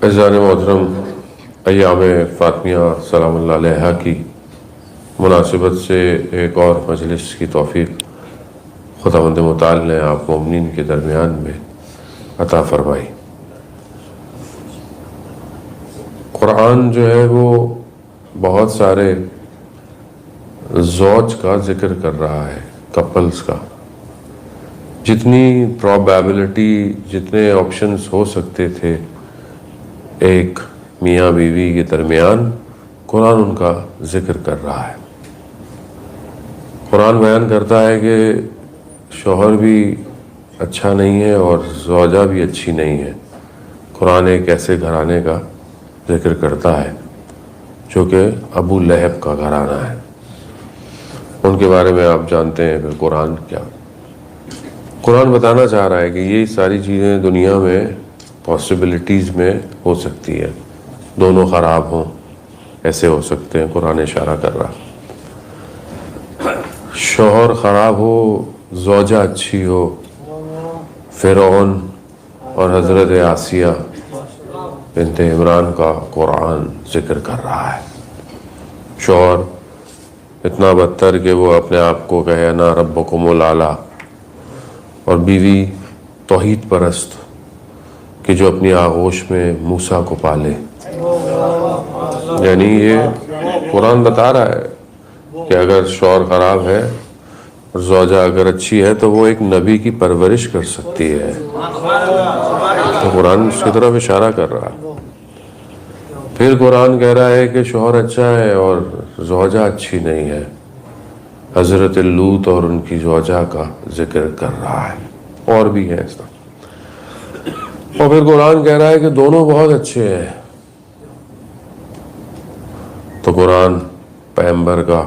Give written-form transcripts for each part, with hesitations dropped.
عزیزان محترم، ایام فاطمیہ سلام اللہ علیہا کی مناسبت سے ایک اور مجلس کی توفیق خداوند متعال نے آپ مومنین کے درمیان میں عطا فرمائی۔ قرآن جو ہے وہ بہت سارے زوج کا ذکر کر رہا ہے، کپلز کا۔ جتنی پروبیبلٹی، جتنے آپشنز ہو سکتے تھے ایک میاں بیوی کے درمیان، قرآن ان کا ذکر کر رہا ہے۔ قرآن بیان کرتا ہے کہ شوہر بھی اچھا نہیں ہے اور زوجہ بھی اچھی نہیں ہے۔ قرآن ایک ایسے گھرانے کا ذکر کرتا ہے جو کہ ابو لہب کا گھرانہ ہے۔ ان کے بارے میں آپ جانتے ہیں کہ قرآن کیا قرآن بتانا چاہ رہا ہے کہ یہ ساری چیزیں دنیا میں پاسبلٹیز میں ہو سکتی ہے، دونوں خراب ہوں ایسے ہو سکتے ہیں۔ قرآن اشارہ کر رہا، شوہر خراب ہو، زوجہ اچھی ہو۔ فرعون اور حضرت آسیہ بنت عمران کا قرآن ذکر کر رہا ہے۔ شوہر اتنا بدتر کہ وہ اپنے آپ کو کہے انا ربکم الاعلیٰ، اور بیوی توحید پرست کہ جو اپنی آغوش میں موسیٰ کو پالے۔ یعنی یہ قرآن بتا رہا ہے کہ اگر شوہر خراب ہے اور زوجہ اگر اچھی ہے تو وہ ایک نبی کی پرورش کر سکتی ہے۔ تو قرآن اس کی طرف اشارہ کر رہا ہے۔ پھر قرآن کہہ رہا ہے کہ شوہر اچھا ہے اور زوجہ اچھی نہیں ہے۔ حضرت لوط اور ان کی زوجہ کا ذکر کر رہا ہے، اور بھی ہے اس طرح۔ اور پھر قرآن کہہ رہا ہے کہ دونوں بہت اچھے ہیں۔ تو قرآن پیغمبر کا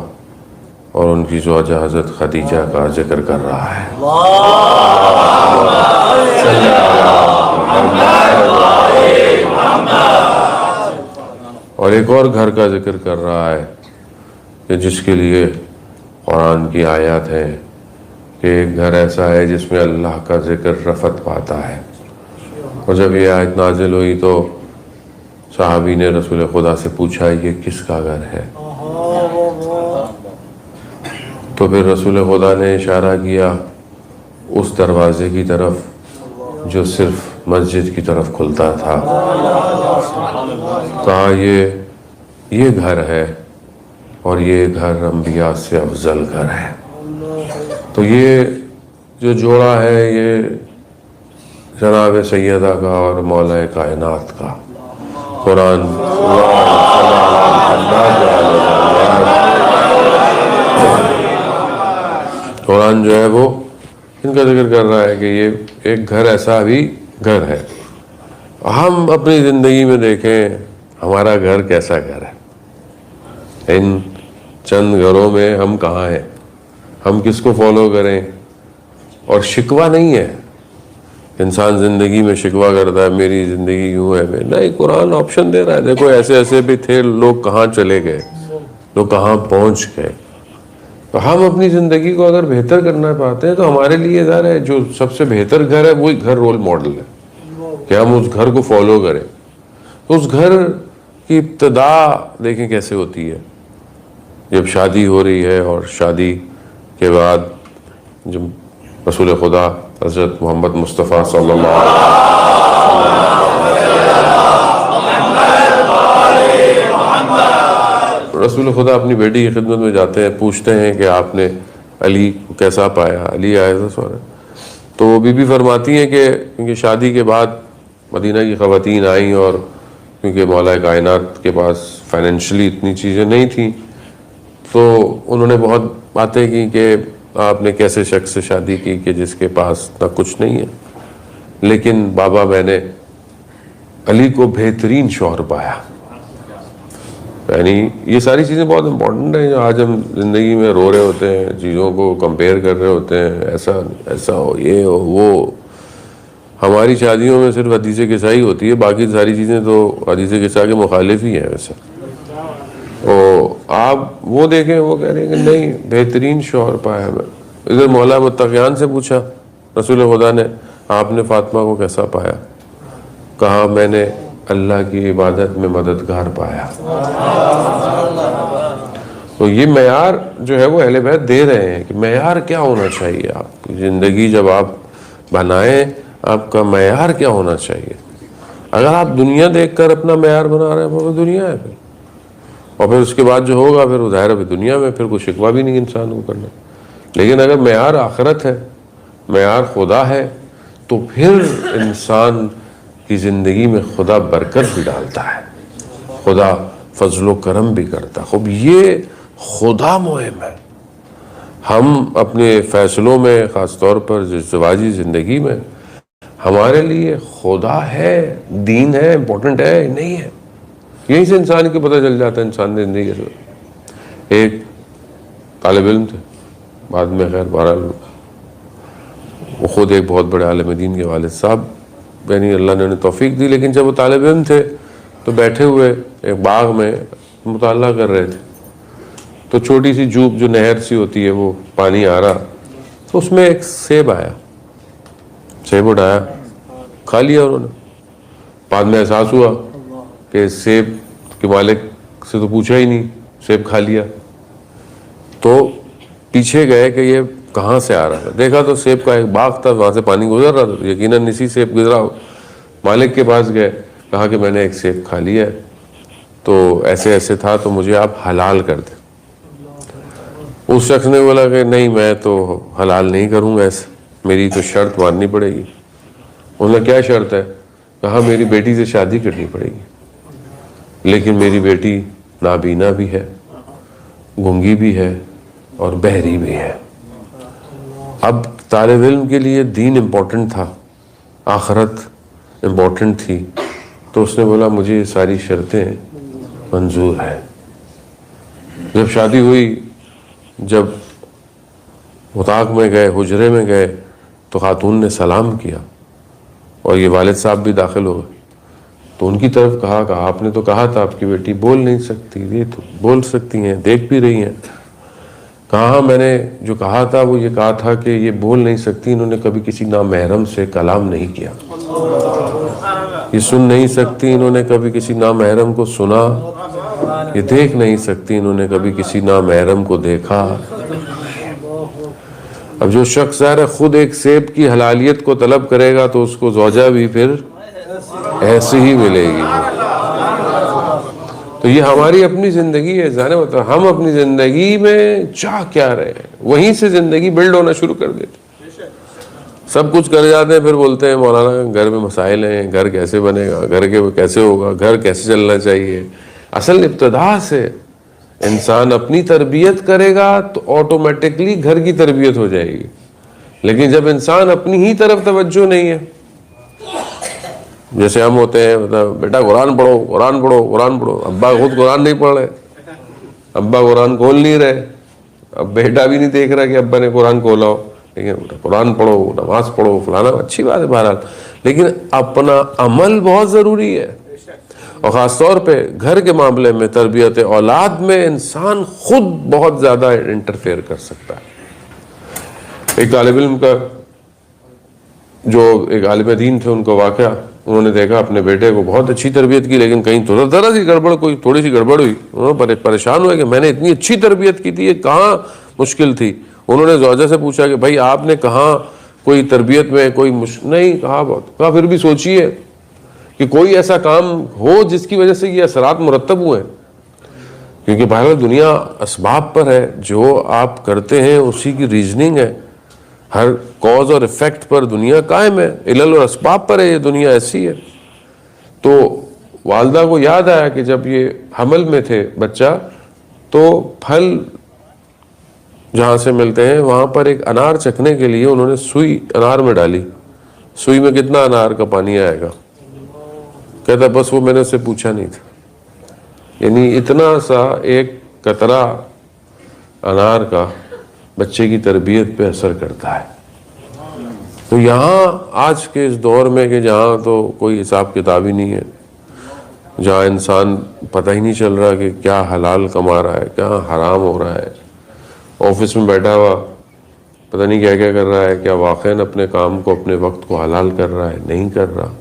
اور ان کی زوجہ حضرت خدیجہ کا ذکر کر رہا ہے۔ اور ایک اور گھر کا ذکر کر رہا ہے کہ جس کے لیے قرآن کی آیات ہے کہ ایک گھر ایسا ہے جس میں اللہ کا ذکر رفعت پاتا ہے۔ اور جب یہ آیت نازل ہوئی تو صحابی نے رسول خدا سے پوچھا یہ کس کا گھر ہے؟ تو پھر رسول خدا نے اشارہ کیا اس دروازے کی طرف جو صرف مسجد کی طرف کھلتا تھا، کہا یہ گھر ہے اور یہ گھر انبیاء سے افضل گھر ہے۔ تو یہ جو جوڑا ہے یہ جناب سیدہ کا اور مولا کائنات کا قرآن جو ہے وہ ان کا ذکر کر رہا ہے کہ یہ ایک گھر ایسا بھی گھر ہے۔ ہم اپنی زندگی میں دیکھیں ہمارا گھر کیسا گھر ہے، ان چند گھروں میں ہم کہاں ہیں، ہم کس کو فالو کریں۔ اور شکوہ نہیں ہے، انسان زندگی میں شکوہ کرتا ہے میری زندگی یوں ہے، نہیں، قرآن آپشن دے رہا ہے۔ دیکھو ایسے ایسے بھی تھے لوگ، کہاں چلے گئے، لوگ کہاں پہنچ گئے۔ تو ہم اپنی زندگی کو اگر بہتر کرنا پاتے ہیں تو ہمارے لیے ظاہر ہے جو سب سے بہتر گھر ہے وہی گھر رول ماڈل ہے کہ ہم اس گھر کو فالو کریں۔ تو اس گھر کی ابتدا دیکھیں کیسے ہوتی ہے، جب شادی ہو رہی ہے اور شادی کے بعد جب رسول خدا حضرت محمد مصطفیٰ صلی اللہ علیہ وسلم، رسول خدا اپنی بیٹی کی خدمت میں جاتے ہیں، پوچھتے ہیں کہ آپ نے علی کو کیسا پایا، علی آئے تھے سورے۔ تو وہ بی بی فرماتی ہیں کہ کیونکہ شادی کے بعد مدینہ کی خواتین آئیں اور کیونکہ مولا کائنات کے پاس فائنینشلی اتنی چیزیں نہیں تھیں تو انہوں نے بہت باتیں کی کہ آپ نے کیسے شخص سے شادی کی کہ جس کے پاس نہ کچھ نہیں ہے، لیکن بابا میں نے علی کو بہترین شوہر پایا۔ یعنی یہ ساری چیزیں بہت امپورٹنٹ ہیں جو آج ہم زندگی میں رو رہے ہوتے ہیں، چیزوں کو کمپیئر کر رہے ہوتے ہیں، ایسا ہو، یہ ہو، وہ۔ ہماری شادیوں میں صرف حدیث قصائی ہوتی ہے، باقی ساری چیزیں تو حدیث قصہ کے مخالف ہی ہیں ویسے۔ آپ وہ دیکھیں، وہ کہہ رہے ہیں کہ نہیں بہترین شوہر پایا میں۔ ادھر مولا متقیان سے پوچھا رسول خدا نے آپ نے فاطمہ کو کیسا پایا؟ کہا میں نے اللہ کی عبادت میں مددگار پایا. تو یہ معیار جو ہے وہ اہل بیت دے رہے ہیں کہ معیار کیا ہونا چاہیے. آپ کی زندگی جب آپ بنائیں, آپ کا معیار کیا ہونا چاہیے. اگر آپ دنیا دیکھ کر اپنا معیار بنا رہے ہیں وہ دنیا ہے پھر, اور پھر اس کے بعد جو ہوگا پھر ظاہر ہے دنیا میں پھر کوئی شکوہ بھی نہیں انسان کو کرنا. لیکن اگر معیار آخرت ہے, معیار خدا ہے, تو پھر انسان کی زندگی میں خدا برکت بھی ڈالتا ہے, خدا فضل و کرم بھی کرتا ہے. خوب یہ خدا مہم ہے. ہم اپنے فیصلوں میں, خاص طور پر ازدواجی زندگی میں, ہمارے لیے خدا ہے, دین ہے, امپورٹنٹ ہے نہیں ہے, یہیں سے انسان کو پتہ چل جاتا ہے انسان نے زندگی سے. ایک طالب علم تھے, بعد میں خیر بہرحال وہ خود ایک بہت بڑے عالم دین کے والد صاحب, یعنی اللہ نے انہیں توفیق دی. لیکن جب وہ طالب علم تھے تو بیٹھے ہوئے ایک باغ میں مطالعہ کر رہے تھے, تو چھوٹی سی جوب جو نہر سی ہوتی ہے وہ پانی آ رہا, تو اس میں ایک سیب آیا, سیب اٹھایا, کھا لیا انہوں نے. بعد میں احساس ہوا کہ سیب کے مالک سے تو پوچھا ہی نہیں, سیب کھا لیا. تو پیچھے گئے کہ یہ کہاں سے آ رہا تھا, دیکھا تو سیب کا ایک باغ تھا, وہاں سے پانی گزر رہا تھا, یقیناً اسی سیب گزرا ہو. مالک کے پاس گئے, کہا کہ میں نے ایک سیب کھا لیا ہے, تو ایسے ایسے تھا, تو مجھے آپ حلال کر دیں. اس شخص نے بولا کہ نہیں, میں تو حلال نہیں کروں گا, ایسے میری تو شرط ماننی پڑے گی. انہوں نے کیا شرط ہے, کہا میری بیٹی سے شادی کرنی پڑے گی, لیکن میری بیٹی نابینا بھی ہے, گونگی بھی ہے, اور بہری بھی ہے. اب طالب علم کے لیے دین امپورٹنٹ تھا, آخرت امپورٹنٹ تھی, تو اس نے بولا مجھے یہ ساری شرطیں منظور ہیں. جب شادی ہوئی, جب اتاق میں گئے, حجرے میں گئے, تو خاتون نے سلام کیا, اور یہ والد صاحب بھی داخل ہو گئے. تو ان کی طرف کہا کہ آپ نے تو کہا تھا آپ کی بیٹی بول نہیں سکتی, یہ تو بول سکتی ہیں, دیکھ بھی رہی ہیں. کہا میں نے جو کہا تھا وہ یہ کہا تھا کہ یہ بول نہیں سکتی, انہوں نے کبھی کسی نامحرم سے کلام نہیں کیا, یہ سن نہیں سکتی, انہوں نے کبھی کسی نامحرم کو سنا, یہ دیکھ نہیں سکتی, انہوں نے کبھی کسی نامحرم کو دیکھا. اب جو شخص ظاہر ہے خود ایک سیب کی حلالیت کو طلب کرے گا تو اس کو زوجہ بھی پھر ایسی ہی ملے گی. تو یہ ہماری اپنی زندگی ہے, ظاہر ہے ہم اپنی زندگی میں چاہ کیا رہے ہیں, وہیں سے زندگی بلڈ ہونا شروع کر دیتے. سب کچھ کر جاتے ہیں, پھر بولتے ہیں مولانا گھر میں مسائل ہیں, گھر کیسے بنے گا, گھر کے کیسے ہوگا, گھر کیسے چلنا چاہیے. اصل ابتدا سے انسان اپنی تربیت کرے گا تو آٹومیٹکلی گھر کی تربیت ہو جائے گی. لیکن جب انسان اپنی ہی طرف توجہ نہیں ہے, جیسے ہم ہوتے ہیں مطلب بیٹا قرآن پڑھو, قرآن پڑھو, قرآن پڑھو, ابا خود قرآن نہیں پڑھ رہے, ابا قرآن کھول نہیں رہے, اب بیٹا بھی نہیں دیکھ رہا کہ ابا نے قرآن کھولا ہو, لیکن قرآن پڑھو, نماز پڑھو, فلانا, اچھی بات ہے بہرحال, لیکن اپنا عمل بہت ضروری ہے. اور خاص طور پہ گھر کے معاملے میں, تربیت اولاد میں انسان خود بہت زیادہ انٹرفیئر کر سکتا ہے. ایک طالب علم کا, جو ایک عالم دین تھے, ان کا واقعہ, انہوں نے دیکھا اپنے بیٹے کو بہت اچھی تربیت کی, لیکن کہیں ذرا سی گڑبڑ, کوئی تھوڑی سی گڑبڑ ہوئی, انہوں نے پریشان ہوئے کہ میں نے اتنی اچھی تربیت کی تھی, یہ کہاں مشکل تھی. انہوں نے زوجہ سے پوچھا کہ بھائی آپ نے کہاں کوئی تربیت میں کوئی نہیں, کہا بہت, کہا پھر بھی سوچیے کہ کوئی ایسا کام ہو جس کی وجہ سے یہ اثرات مرتب ہوئے, کیونکہ بہرحال دنیا اسباب پر ہے, جو آپ کرتے ہیں اسی کی ریزننگ ہے, ہر کاز اور افیکٹ پر دنیا قائم ہے, علل اور اسباب پر ہے یہ دنیا, ایسی ہے. تو والدہ کو یاد آیا کہ جب یہ حمل میں تھے بچہ, تو پھل جہاں سے ملتے ہیں وہاں پر ایک انار چکھنے کے لیے انہوں نے سوئی انار میں ڈالی, سوئی میں کتنا انار کا پانی آئے گا, کہتا بس وہ میں نے اس سے پوچھا نہیں تھا. یعنی اتنا سا ایک قطرہ انار کا بچے کی تربیت پہ اثر کرتا ہے. تو یہاں آج کے اس دور میں کہ جہاں تو کوئی حساب کتاب ہی نہیں ہے, جہاں انسان پتہ ہی نہیں چل رہا کہ کیا حلال کما رہا ہے, کیا حرام ہو رہا ہے, آفس میں بیٹھا ہوا پتہ نہیں کیا کیا کر رہا ہے, کیا واقعاً اپنے کام کو, اپنے وقت کو حلال کر رہا ہے, نہیں کر رہا.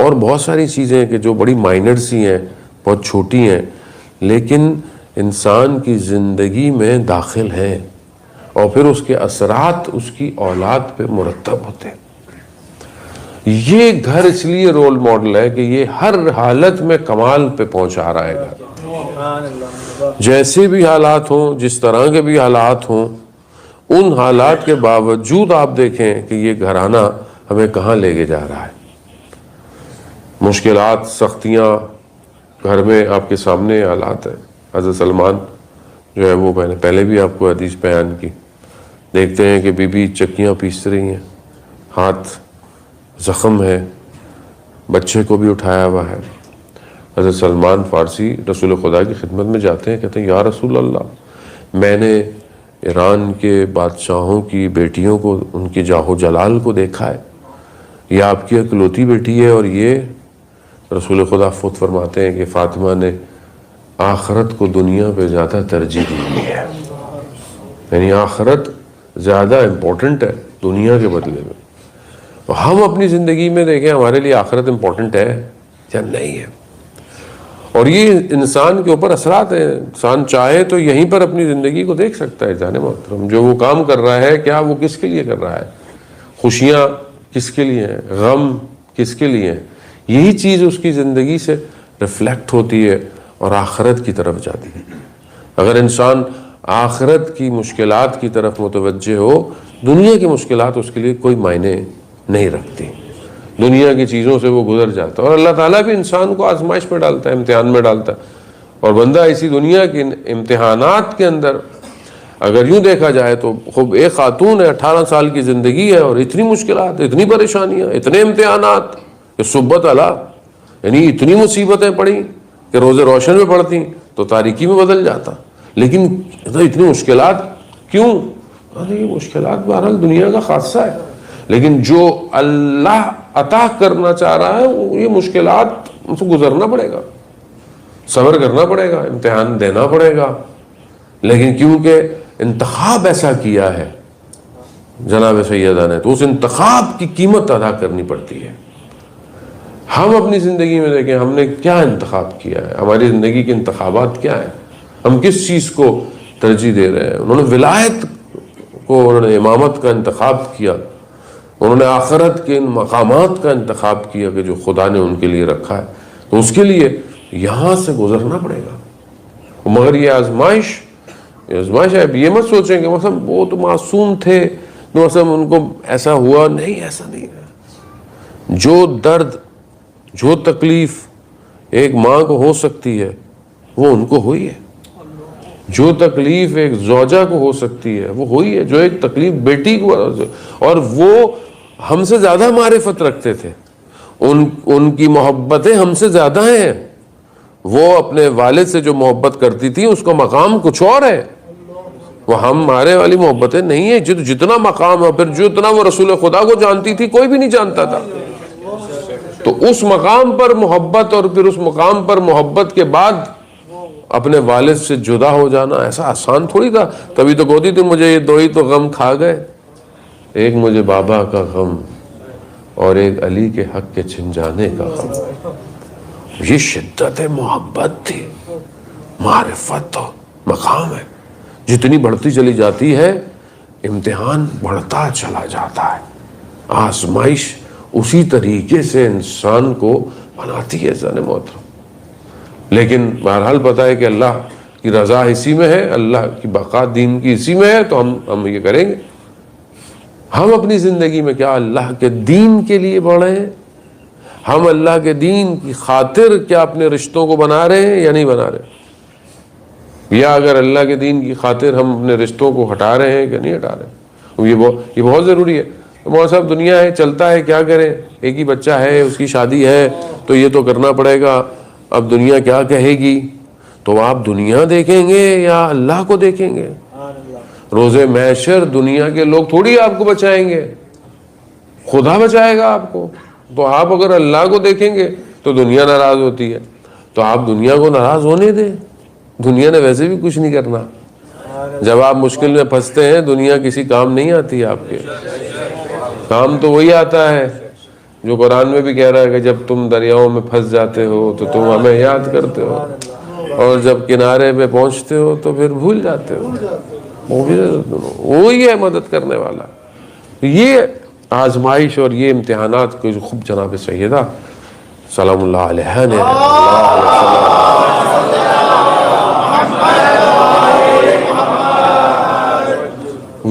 اور بہت ساری چیزیں کہ جو بڑی مائنر سی ہیں، بہت چھوٹی ہیں، لیکن انسان کی زندگی میں داخل ہیں اور پھر اس کے اثرات اس کی اولاد پہ مرتب ہوتے ہیں۔ یہ گھر اس لیے رول ماڈل ہے کہ یہ ہر حالت میں کمال پہ پہنچا رہا ہے گھر، جیسے بھی حالات ہوں، جس طرح کے بھی حالات ہوں، ان حالات کے باوجود آپ دیکھیں کہ یہ گھرانہ ہمیں کہاں لے کے جا رہا ہے۔ مشکلات، سختیاں گھر میں آپ کے سامنے حالات ہیں۔ حضرت سلمان جو ہے وہ میں نے پہلے بھی آپ کو حدیث بیان کی، دیکھتے ہیں کہ بی بی چکیاں پیس رہی ہیں، ہاتھ زخم ہے، بچے کو بھی اٹھایا ہوا ہے۔ حضرت سلمان فارسی رسول خدا کی خدمت میں جاتے ہیں، کہتے ہیں یا رسول اللہ، میں نے ایران کے بادشاہوں کی بیٹیوں کو، ان کی جاہ و جلال کو دیکھا ہے، یہ آپ کی اکلوتی بیٹی ہے، اور یہ رسول خدا خود فرماتے ہیں کہ فاطمہ نے آخرت کو دنیا پہ زیادہ ترجیح دی ہوئی ہے، یعنی آخرت زیادہ امپورٹنٹ ہے دنیا کے بدلے میں۔ ہم اپنی زندگی میں دیکھیں ہمارے لیے آخرت امپورٹنٹ ہے یا نہیں ہے، اور یہ انسان کے اوپر اثرات ہیں۔ انسان چاہے تو یہیں پر اپنی زندگی کو دیکھ سکتا ہے جان محترم، جو وہ کام کر رہا ہے کیا وہ کس کے لیے کر رہا ہے، خوشیاں کس کے لیے ہیں، غم کس کے لیے ہیں، یہی چیز اس کی زندگی سے ریفلیکٹ ہوتی ہے اور آخرت کی طرف جاتی ہے۔ اگر انسان آخرت کی مشکلات کی طرف متوجہ ہو، دنیا کی مشکلات اس کے لیے کوئی معنی نہیں رکھتی، دنیا کی چیزوں سے وہ گزر جاتا ہے۔ اور اللہ تعالیٰ بھی انسان کو آزمائش میں ڈالتا ہے، امتحان میں ڈالتا ہے، اور بندہ اسی دنیا کے امتحانات کے اندر اگر یوں دیکھا جائے تو خوب ایک خاتون ہے، 18 سال کی زندگی ہے، اور اتنی مشکلات، اتنی پریشانیاں، اتنے امتحانات کہ صبت اللہ، یعنی اتنی مصیبتیں پڑیں کہ روز روشن میں پڑتی تو تاریکی میں بدل جاتا، لیکن اتنی مشکلات کیوں؟ یہ مشکلات بہرحال دنیا کا خاصہ ہے، لیکن جو اللہ عطا کرنا چاہ رہا ہے یہ مشکلات ان سے گزرنا پڑے گا، صبر کرنا پڑے گا، امتحان دینا پڑے گا، لیکن کیونکہ انتخاب ایسا کیا ہے جناب سیدہ نے تو اس انتخاب کی قیمت ادا کرنی پڑتی ہے۔ ہم اپنی زندگی میں دیکھیں ہم نے کیا انتخاب کیا ہے، ہماری زندگی کے انتخابات کیا ہیں، ہم کس چیز کو ترجیح دے رہے ہیں۔ انہوں نے ولایت کو، انہوں نے امامت کا انتخاب کیا، انہوں نے آخرت کے ان مقامات کا انتخاب کیا کہ جو خدا نے ان کے لیے رکھا ہے، تو اس کے لیے یہاں سے گزرنا پڑے گا۔ مگر یہ آزمائش ہے، اب یہ مت سوچیں کہ مثلا وہ تو معصوم تھے، مثلا ان کو ایسا ہوا نہیں، ایسا نہیں ہے۔ جو درد، جو تکلیف ایک ماں کو ہو سکتی ہے وہ ان کو ہوئی ہے، جو تکلیف ایک زوجہ کو ہو سکتی ہے وہ ہوئی ہے، جو ایک تکلیف بیٹی کو، اور وہ ہم سے زیادہ معرفت رکھتے تھے، ان کی محبتیں ہم سے زیادہ ہیں، وہ اپنے والد سے جو محبت کرتی تھی اس کا مقام کچھ اور ہے، وہ ہمارے والی محبتیں نہیں ہیں۔ جتنا مقام ہے، پھر جتنا وہ رسول خدا کو جانتی تھی کوئی بھی نہیں جانتا تھا، تو اس مقام پر محبت، اور پھر اس مقام پر محبت کے بعد اپنے والد سے جدا ہو جانا ایسا آسان تھوڑی تھا۔ تبھی تو کہتی تھی مجھے یہ دو ہی تو غم کھا گئے، ایک مجھے بابا کا غم اور ایک علی کے حق کے چھن جانے کا غم۔ یہ شدت محبت تھی، معرفت تو مقام ہے، جتنی بڑھتی چلی جاتی ہے امتحان بڑھتا چلا جاتا ہے، آزمائش اسی طریقے سے انسان کو بناتی ہے جان محترم۔ لیکن بہرحال پتہ ہے کہ اللہ کی رضا اسی میں ہے، اللہ کی بقا دین کی اسی میں ہے، تو ہم یہ کریں گے۔ ہم اپنی زندگی میں کیا اللہ کے دین کے لیے بڑھے ہیں، ہم اللہ کے دین کی خاطر کیا اپنے رشتوں کو بنا رہے ہیں یا نہیں بنا رہے، یا اگر اللہ کے دین کی خاطر ہم اپنے رشتوں کو ہٹا رہے ہیں کہ نہیں ہٹا رہے۔ یہ بہت ضروری ہے۔ مولانا صاحب دنیا ہے، چلتا ہے، کیا کریں، ایک ہی بچہ ہے، اس کی شادی ہے تو یہ تو کرنا پڑے گا، اب دنیا کیا کہے گی، تو آپ دنیا دیکھیں گے یا اللہ کو دیکھیں گے؟ روز محشر دنیا کے لوگ تھوڑی آپ کو بچائیں گے، خدا بچائے گا آپ کو۔ تو آپ اگر اللہ کو دیکھیں گے تو دنیا ناراض ہوتی ہے، تو آپ دنیا کو ناراض ہونے دیں، دنیا نے ویسے بھی کچھ نہیں کرنا۔ جب آپ مشکل میں پھنستے ہیں دنیا کسی کام نہیں آتی، آپ کے کام تو وہی آتا ہے جو قرآن میں بھی کہہ رہا ہے کہ جب تم دریاؤں میں پھنس جاتے ہو تو تم ہمیں یاد کرتے ہو، اور جب کنارے پہ پہنچتے ہو تو پھر بھول جاتے ہو. وہی ہے مدد کرنے والا. یہ آزمائش اور یہ امتحانات کو جو خوب جناب سیدہ سلام اللہ علیہ نے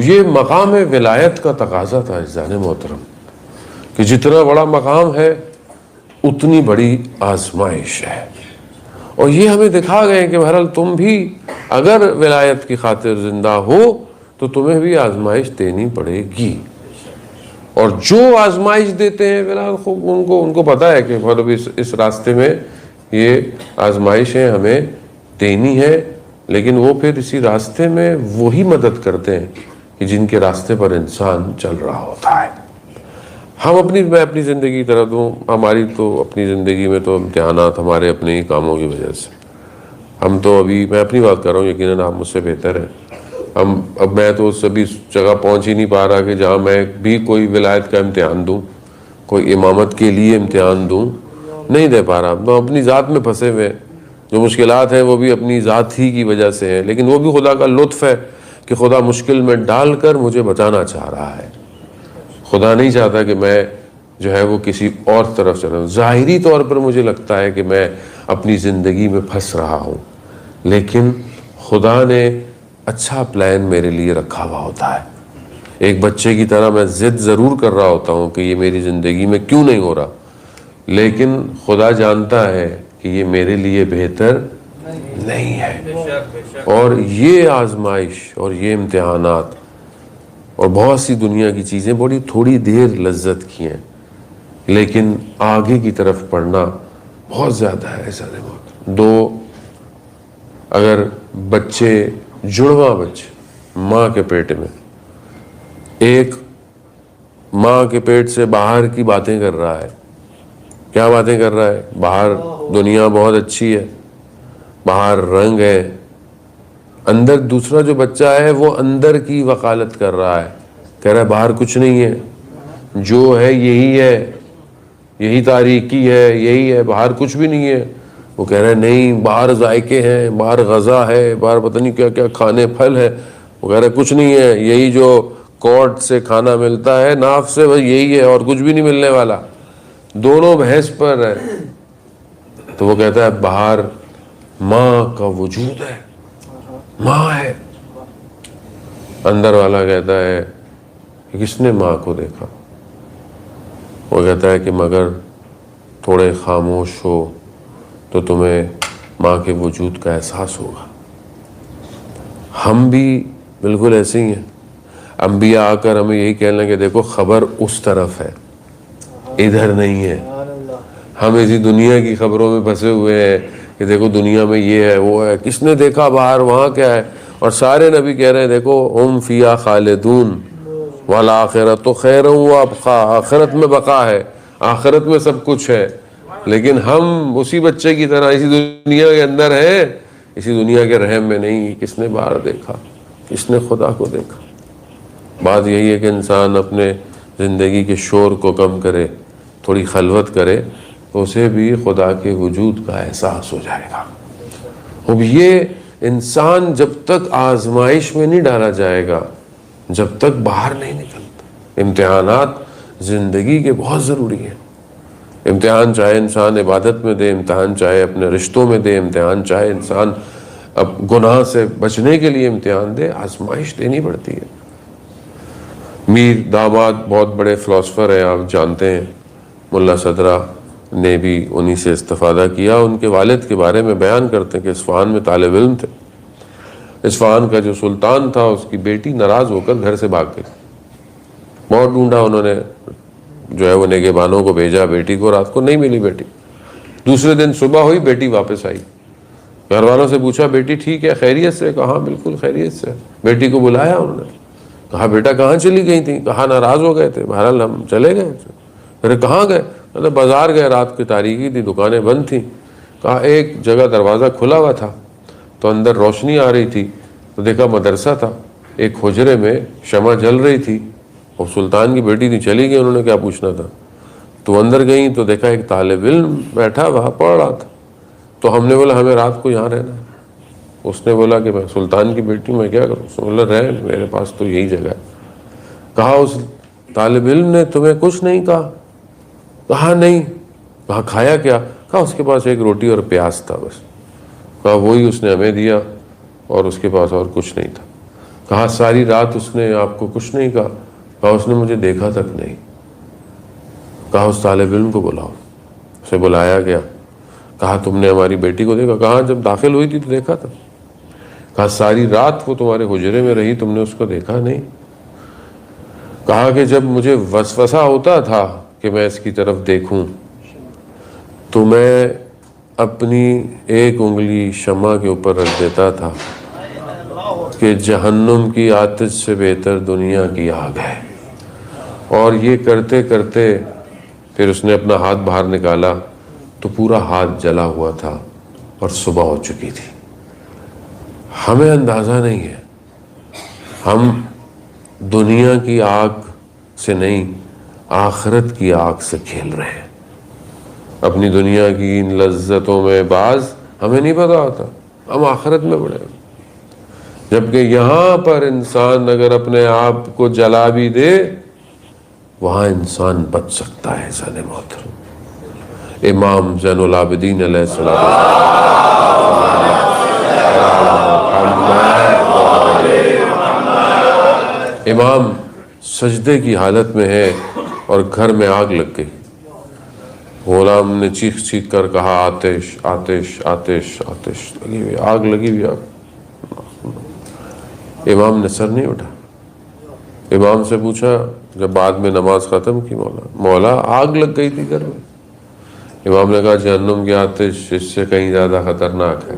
یہ مقام ولایت کا تقاضا تھا عزیزان محترم کہ جتنا بڑا مقام ہے اتنی بڑی آزمائش ہے. اور یہ ہمیں دکھا گئے کہ بہرحال تم بھی اگر ولایت کی خاطر زندہ ہو تو تمہیں بھی آزمائش دینی پڑے گی. اور جو آزمائش دیتے ہیں بہرحال خوب ان کو پتا ہے کہ اس راستے میں یہ آزمائشیں ہمیں دینی ہے، لیکن وہ پھر اسی راستے میں وہی مدد کرتے ہیں کہ جن کے راستے پر انسان چل رہا ہوتا ہے. میں اپنی زندگی کی طرف دوں، ہماری تو اپنی زندگی میں تو امتحانات ہمارے اپنے ہی کاموں کی وجہ سے. ہم تو ابھی میں اپنی بات کر رہا ہوں، یقیناً آپ مجھ سے بہتر ہیں. اب میں تو اس سبھی جگہ پہنچ ہی نہیں پا رہا کہ جہاں میں بھی کوئی ولایت کا امتحان دوں، کوئی امامت کے لیے امتحان دوں، نہیں دے پا رہا. تو اپنی ذات میں پھنسے ہوئے، جو مشکلات ہیں وہ بھی اپنی ذات ہی کی وجہ سے ہیں، لیکن وہ بھی خدا کا لطف ہے کہ خدا مشکل میں ڈال کر مجھے بچانا چاہ رہا ہے. خدا نہیں چاہتا کہ میں جو ہے وہ کسی اور طرف چلا. ظاہری طور پر مجھے لگتا ہے کہ میں اپنی زندگی میں پھنس رہا ہوں، لیکن خدا نے اچھا پلان میرے لیے رکھا ہوا ہوتا ہے. ایک بچے کی طرح میں ضد ضرور کر رہا ہوتا ہوں کہ یہ میری زندگی میں کیوں نہیں ہو رہا، لیکن خدا جانتا ہے کہ یہ میرے لیے بہتر نہیں ہے. اور یہ آزمائش اور یہ امتحانات اور بہت سی دنیا کی چیزیں بڑی تھوڑی دیر لذت کی ہیں، لیکن آگے کی طرف پڑھنا بہت زیادہ ہے. ایسا نہیں. اگر بچے جڑواں بچے ماں کے پیٹ میں، ایک ماں کے پیٹ سے باہر کی باتیں کر رہا ہے. کیا باتیں کر رہا ہے؟ باہر دنیا بہت اچھی ہے، باہر رنگ ہے. اندر دوسرا جو بچہ ہے وہ اندر کی وکالت کر رہا ہے، کہہ رہا ہے باہر کچھ نہیں ہے، جو ہے یہی ہے، یہی تاریکی ہے، یہی ہے، باہر کچھ بھی نہیں ہے. وہ کہہ رہا ہے نہیں، باہر ذائقے ہیں، باہر غذا ہے، باہر پتہ نہیں کیا کیا کھانے پھل ہے. وہ کہہ رہا ہے کچھ نہیں ہے، یہی جو کورٹ سے کھانا ملتا ہے ناف سے، بس یہی ہے اور کچھ بھی نہیں ملنے والا. دونوں بحث پر ہے. تو وہ کہتا ہے باہر ماں کا وجود ہے، ماں ہے. اندر والا کہتا ہے کہ کس نے ماں کو دیکھا؟ وہ کہتا ہے کہ مگر تھوڑے خاموش ہو تو تمہیں ماں کے وجود کا احساس ہوگا. ہم بھی بالکل ایسے ہی ہیں. انبیاء آ کر ہمیں یہی کہنے کہ دیکھو خبر اس طرف ہے، ادھر نہیں ہے. ہم اسی دنیا کی خبروں میں پھنسے ہوئے ہیں کہ دیکھو دنیا میں یہ ہے وہ ہے، کس نے دیکھا باہر وہاں کیا ہے. اور سارے نبی کہہ رہے ہیں دیکھو ہم فیہا خالدون والآخرۃ خیر وابقیٰ، آخرت میں بقا ہے، آخرت میں سب کچھ ہے. لیکن ہم اسی بچے کی طرح اسی دنیا کے اندر ہیں، اسی دنیا کے رحم میں نہیں. کس نے باہر دیکھا، کس نے خدا کو دیکھا. بات یہی ہے کہ انسان اپنے زندگی کے شور کو کم کرے، تھوڑی خلوت کرے تو اسے بھی خدا کے وجود کا احساس ہو جائے گا. اب یہ انسان جب تک آزمائش میں نہیں ڈالا جائے گا، جب تک باہر نہیں نکلتا. امتحانات زندگی کے بہت ضروری ہیں. امتحان چاہے انسان عبادت میں دے، امتحان چاہے اپنے رشتوں میں دے، امتحان چاہے انسان اب گناہ سے بچنے کے لیے امتحان دے، آزمائش دینی پڑتی ہے. میر داماد بہت بڑے فلاسفر ہیں، آپ جانتے ہیں. ملا صدرہ نے بھی انہی سے استفادہ کیا. ان کے والد کے بارے میں بیان کرتے ہیں کہ اصفہان میں طالب علم تھے. اصفہان کا جو سلطان تھا اس کی بیٹی ناراض ہو کر گھر سے بھاگ گئی. بہت ڈھونڈا انہوں نے، جو ہے وہ نگہبانوں کو بھیجا، بیٹی کو رات کو نہیں ملی بیٹی. دوسرے دن صبح ہوئی بیٹی واپس آئی. گھر والوں سے پوچھا بیٹی ٹھیک ہے، خیریت سے؟ کہا بالکل خیریت سے. بیٹی کو بلایا انہوں نے، کہا بیٹا کہاں چلی گئی تھی؟ کہا ناراض ہو گئے تھے، بہرحال ہم چلے گئے. ارے کہاں گئے؟ مطلب بازار گئے، رات کی تاریکی تھی، دکانیں بند تھیں. کہا ایک جگہ دروازہ کھلا ہوا تھا تو اندر روشنی آ رہی تھی، تو دیکھا مدرسہ تھا، ایک حجرے میں شمع جل رہی تھی اور سلطان کی بیٹی تھی، چلی گئی. انہوں نے کیا پوچھنا تھا. تو اندر گئیں تو دیکھا ایک طالب علم بیٹھا وہاں پڑھ رہا تھا. تو ہم نے بولا ہمیں رات کو یہاں رہنا ہے. اس نے بولا کہ میں سلطان کی بیٹی میں کیا کروں. اس نے بولا رہ، میرے پاس تو یہی جگہ ہے. کہا اس طالب علم نے تمہیں کچھ نہیں کہا؟ کہا نہیں. کہا کھایا کیا؟ کہا اس کے پاس ایک روٹی اور پیاز تھا بس. کہا وہی اس نے ہمیں دیا اور اس کے پاس اور کچھ نہیں تھا. کہا ساری رات اس نے آپ کو کچھ نہیں کہا؟ کہا اس نے مجھے دیکھا تک نہیں. کہا اس طالب علم کو بلاؤ. اسے بلایا گیا. کہا تم نے ہماری بیٹی کو دیکھا؟ کہا جب داخل ہوئی تھی تو دیکھا تھا. کہا ساری رات وہ تمہارے حجرے میں رہی، تم نے اس کو دیکھا نہیں؟ کہا کہ جب مجھے وسوسہ ہوتا تھا کہ میں اس کی طرف دیکھوں تو میں اپنی ایک انگلی شمع کے اوپر رکھ دیتا تھا کہ جہنم کی آتش سے بہتر دنیا کی آگ ہے. اور یہ کرتے کرتے پھر اس نے اپنا ہاتھ باہر نکالا تو پورا ہاتھ جلا ہوا تھا اور صبح ہو چکی تھی. ہمیں اندازہ نہیں ہے، ہم دنیا کی آگ سے نہیں آخرت کی آگ سے کھیل رہے ہیں. اپنی دنیا کی ان لذتوں میں بعض ہمیں نہیں پتا ہوتا، ہم آخرت میں پڑے. جبکہ یہاں پر انسان اگر اپنے آپ کو جلا بھی دے وہاں انسان بچ سکتا ہے. زن محترم امام زین العابدین علیہ السلام امام سجدے کی حالت میں ہے اور گھر میں آگ لگ گئی. غلام نے چیخ چیخ کر کہا آتش آتش آتش آتش لگی ہوئی، آگ لگی ہوئی. آگ. امام نے سر نہیں اٹھا. امام سے پوچھا جب بعد میں نماز ختم کی، مولا آگ لگ گئی تھی گھر میں. امام نے کہا جہنم کی آتش اس سے کہیں زیادہ خطرناک ہے.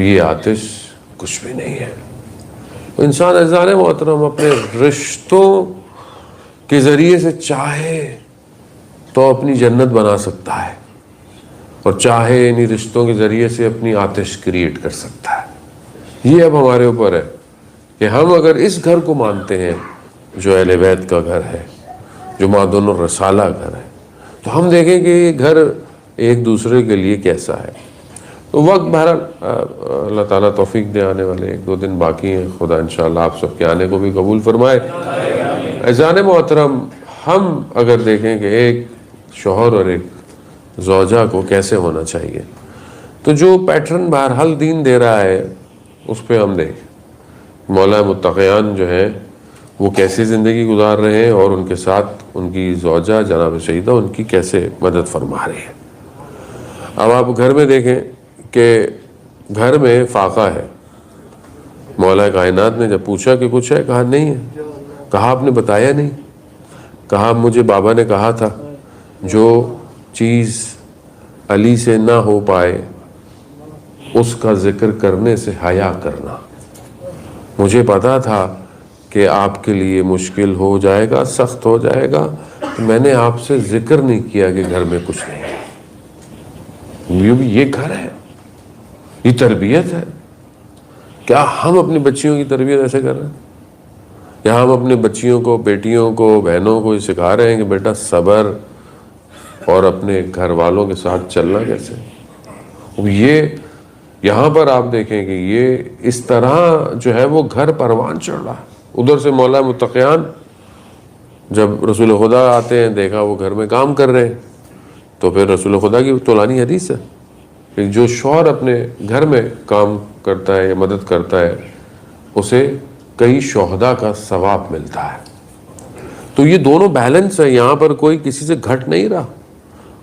یہ آتش کچھ بھی نہیں ہے. انسان عزیزان محترم اپنے رشتوں کے ذریعے سے چاہے تو اپنی جنت بنا سکتا ہے اور چاہے انہی رشتوں کے ذریعے سے اپنی آتش کریٹ کر سکتا ہے. یہ اب ہمارے اوپر ہے کہ ہم اگر اس گھر کو مانتے ہیں جو اہل بیت کا گھر ہے، جو مادن الرسالہ گھر ہے، تو ہم دیکھیں کہ یہ گھر ایک دوسرے کے لیے کیسا ہے. تو وقت بہرحال اللہ تعالیٰ توفیق دے، آنے والے 1-2 دن باقی ہیں. خدا انشاءاللہ آپ سب کے آنے کو بھی قبول فرمائے. عزیزان محترم ہم اگر دیکھیں کہ ایک شوہر اور ایک زوجہ کو کیسے ہونا چاہیے، تو جو پیٹرن بہرحال دین دے رہا ہے اس پہ ہم دیکھیں. مولا متقیان جو ہیں وہ کیسے زندگی گزار رہے ہیں اور ان کے ساتھ ان کی زوجہ جناب سیدہ ان کی کیسے مدد فرما رہے ہیں. اب آپ گھر میں دیکھیں کہ گھر میں فاقہ ہے. مولا کائنات نے جب پوچھا کہ کچھ ہے، کہا نہیں ہے. کہا آپ نے بتایا نہیں. کہا مجھے بابا نے کہا تھا جو چیز علی سے نہ ہو پائے اس کا ذکر کرنے سے حیا کرنا. مجھے پتا تھا کہ آپ کے لیے مشکل ہو جائے گا، سخت ہو جائے گا، تو میں نے آپ سے ذکر نہیں کیا کہ گھر میں کچھ نہیں ہے. یہ گھر ہے، یہ تربیت ہے. کیا ہم اپنی بچیوں کی تربیت ایسے کر رہے ہیں؟ یا ہم اپنے بچیوں کو، بیٹیوں کو، بہنوں کو یہ سکھا رہے ہیں کہ بیٹا صبر اور اپنے گھر والوں کے ساتھ چلنا کیسے؟ یہ یہاں پر آپ دیکھیں کہ یہ اس طرح جو ہے وہ گھر پروان چڑھ رہا ہے. ادھر سے مولا متقیان جب رسول خدا آتے ہیں، دیکھا وہ گھر میں کام کر رہے ہیں، تو پھر رسول خدا کی طولانی حدیث ہے کہ جو شوہر اپنے گھر میں کام کرتا ہے یا مدد کرتا ہے اسے کئی شہداء کا ثواب ملتا ہے. تو یہ دونوں بیلنس ہے، یہاں پر کوئی کسی سے گھٹ نہیں رہا.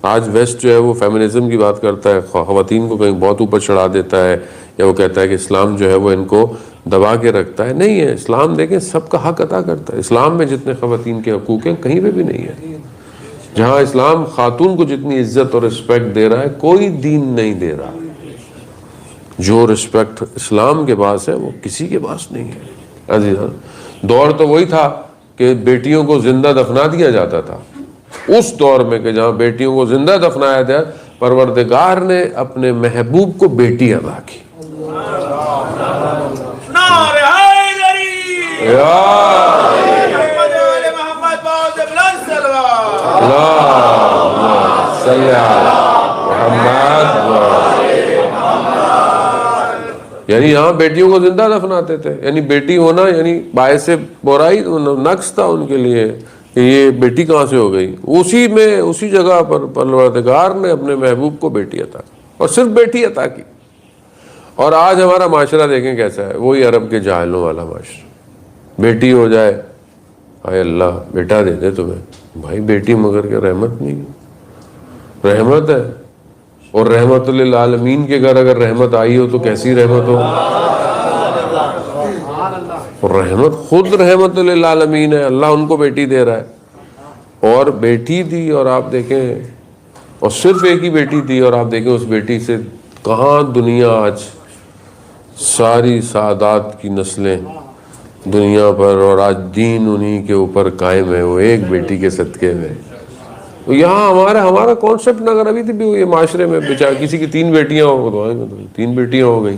آج ویسٹ جو ہے وہ فیمنزم کی بات کرتا ہے، خواتین کو کہیں بہت اوپر چڑھا دیتا ہے، یا وہ کہتا ہے کہ اسلام جو ہے وہ ان کو دبا کے رکھتا ہے. نہیں ہے، اسلام دیکھیں سب کا حق ادا کرتا ہے. اسلام میں جتنے خواتین کے حقوق ہیں کہیں پہ بھی نہیں ہے. جہاں اسلام خاتون کو جتنی عزت اور رسپیکٹ دے رہا ہے کوئی دین نہیں دے رہا. جو رسپیکٹ اسلام کے پاس ہے وہ کسی کے پاس نہیں ہے. عزیزان دور تو وہی تھا کہ بیٹیوں کو زندہ دفنا دیا جاتا تھا. اس دور میں کہ جہاں بیٹیوں کو زندہ دفنایا گیا، پروردگار نے اپنے محبوب کو بیٹی عطا کی. اللہم صلی علی محمد. یعنی یہاں بیٹیوں کو زندہ دفناتے تھے. یعنی بیٹی ہونا یعنی باعث برائی نقص تھا ان کے لیے کہ یہ بیٹی کہاں سے ہو گئی. اسی جگہ پر پروردگار نے اپنے محبوب کو بیٹی عطا کی اور صرف بیٹی عطا کی. اور آج ہمارا معاشرہ دیکھیں کیسا ہے, وہی عرب کے جاہلوں والا معاشرہ. بیٹی ہو جائے, اے اللہ بیٹا دے دے تمہیں. بھائی بیٹی مگر کے رحمت نہیں ہے, رحمت ہے. اور رحمت للعالمین کے گھر اگر رحمت آئی ہو تو کیسی رحمت ہو. اور رحمت خود رحمت للعالمین ہے, اللہ ان کو بیٹی دے رہا ہے. اور بیٹی دی, اور آپ دیکھیں, اور صرف ایک ہی بیٹی دی, اور آپ دیکھیں اس بیٹی سے کہاں دنیا آج ساری سعادات کی نسلیں دنیا پر, اور آج دین انہی کے اوپر قائم ہے, وہ ایک بیٹی کے صدقے میں. تو یہاں ہمارا کانسیپٹ نہ اگر ابھی بھی ہوئی معاشرے میں, بیچارہ کسی کی 3 بیٹیاں ہو تو 3 بیٹیاں ہو گئی.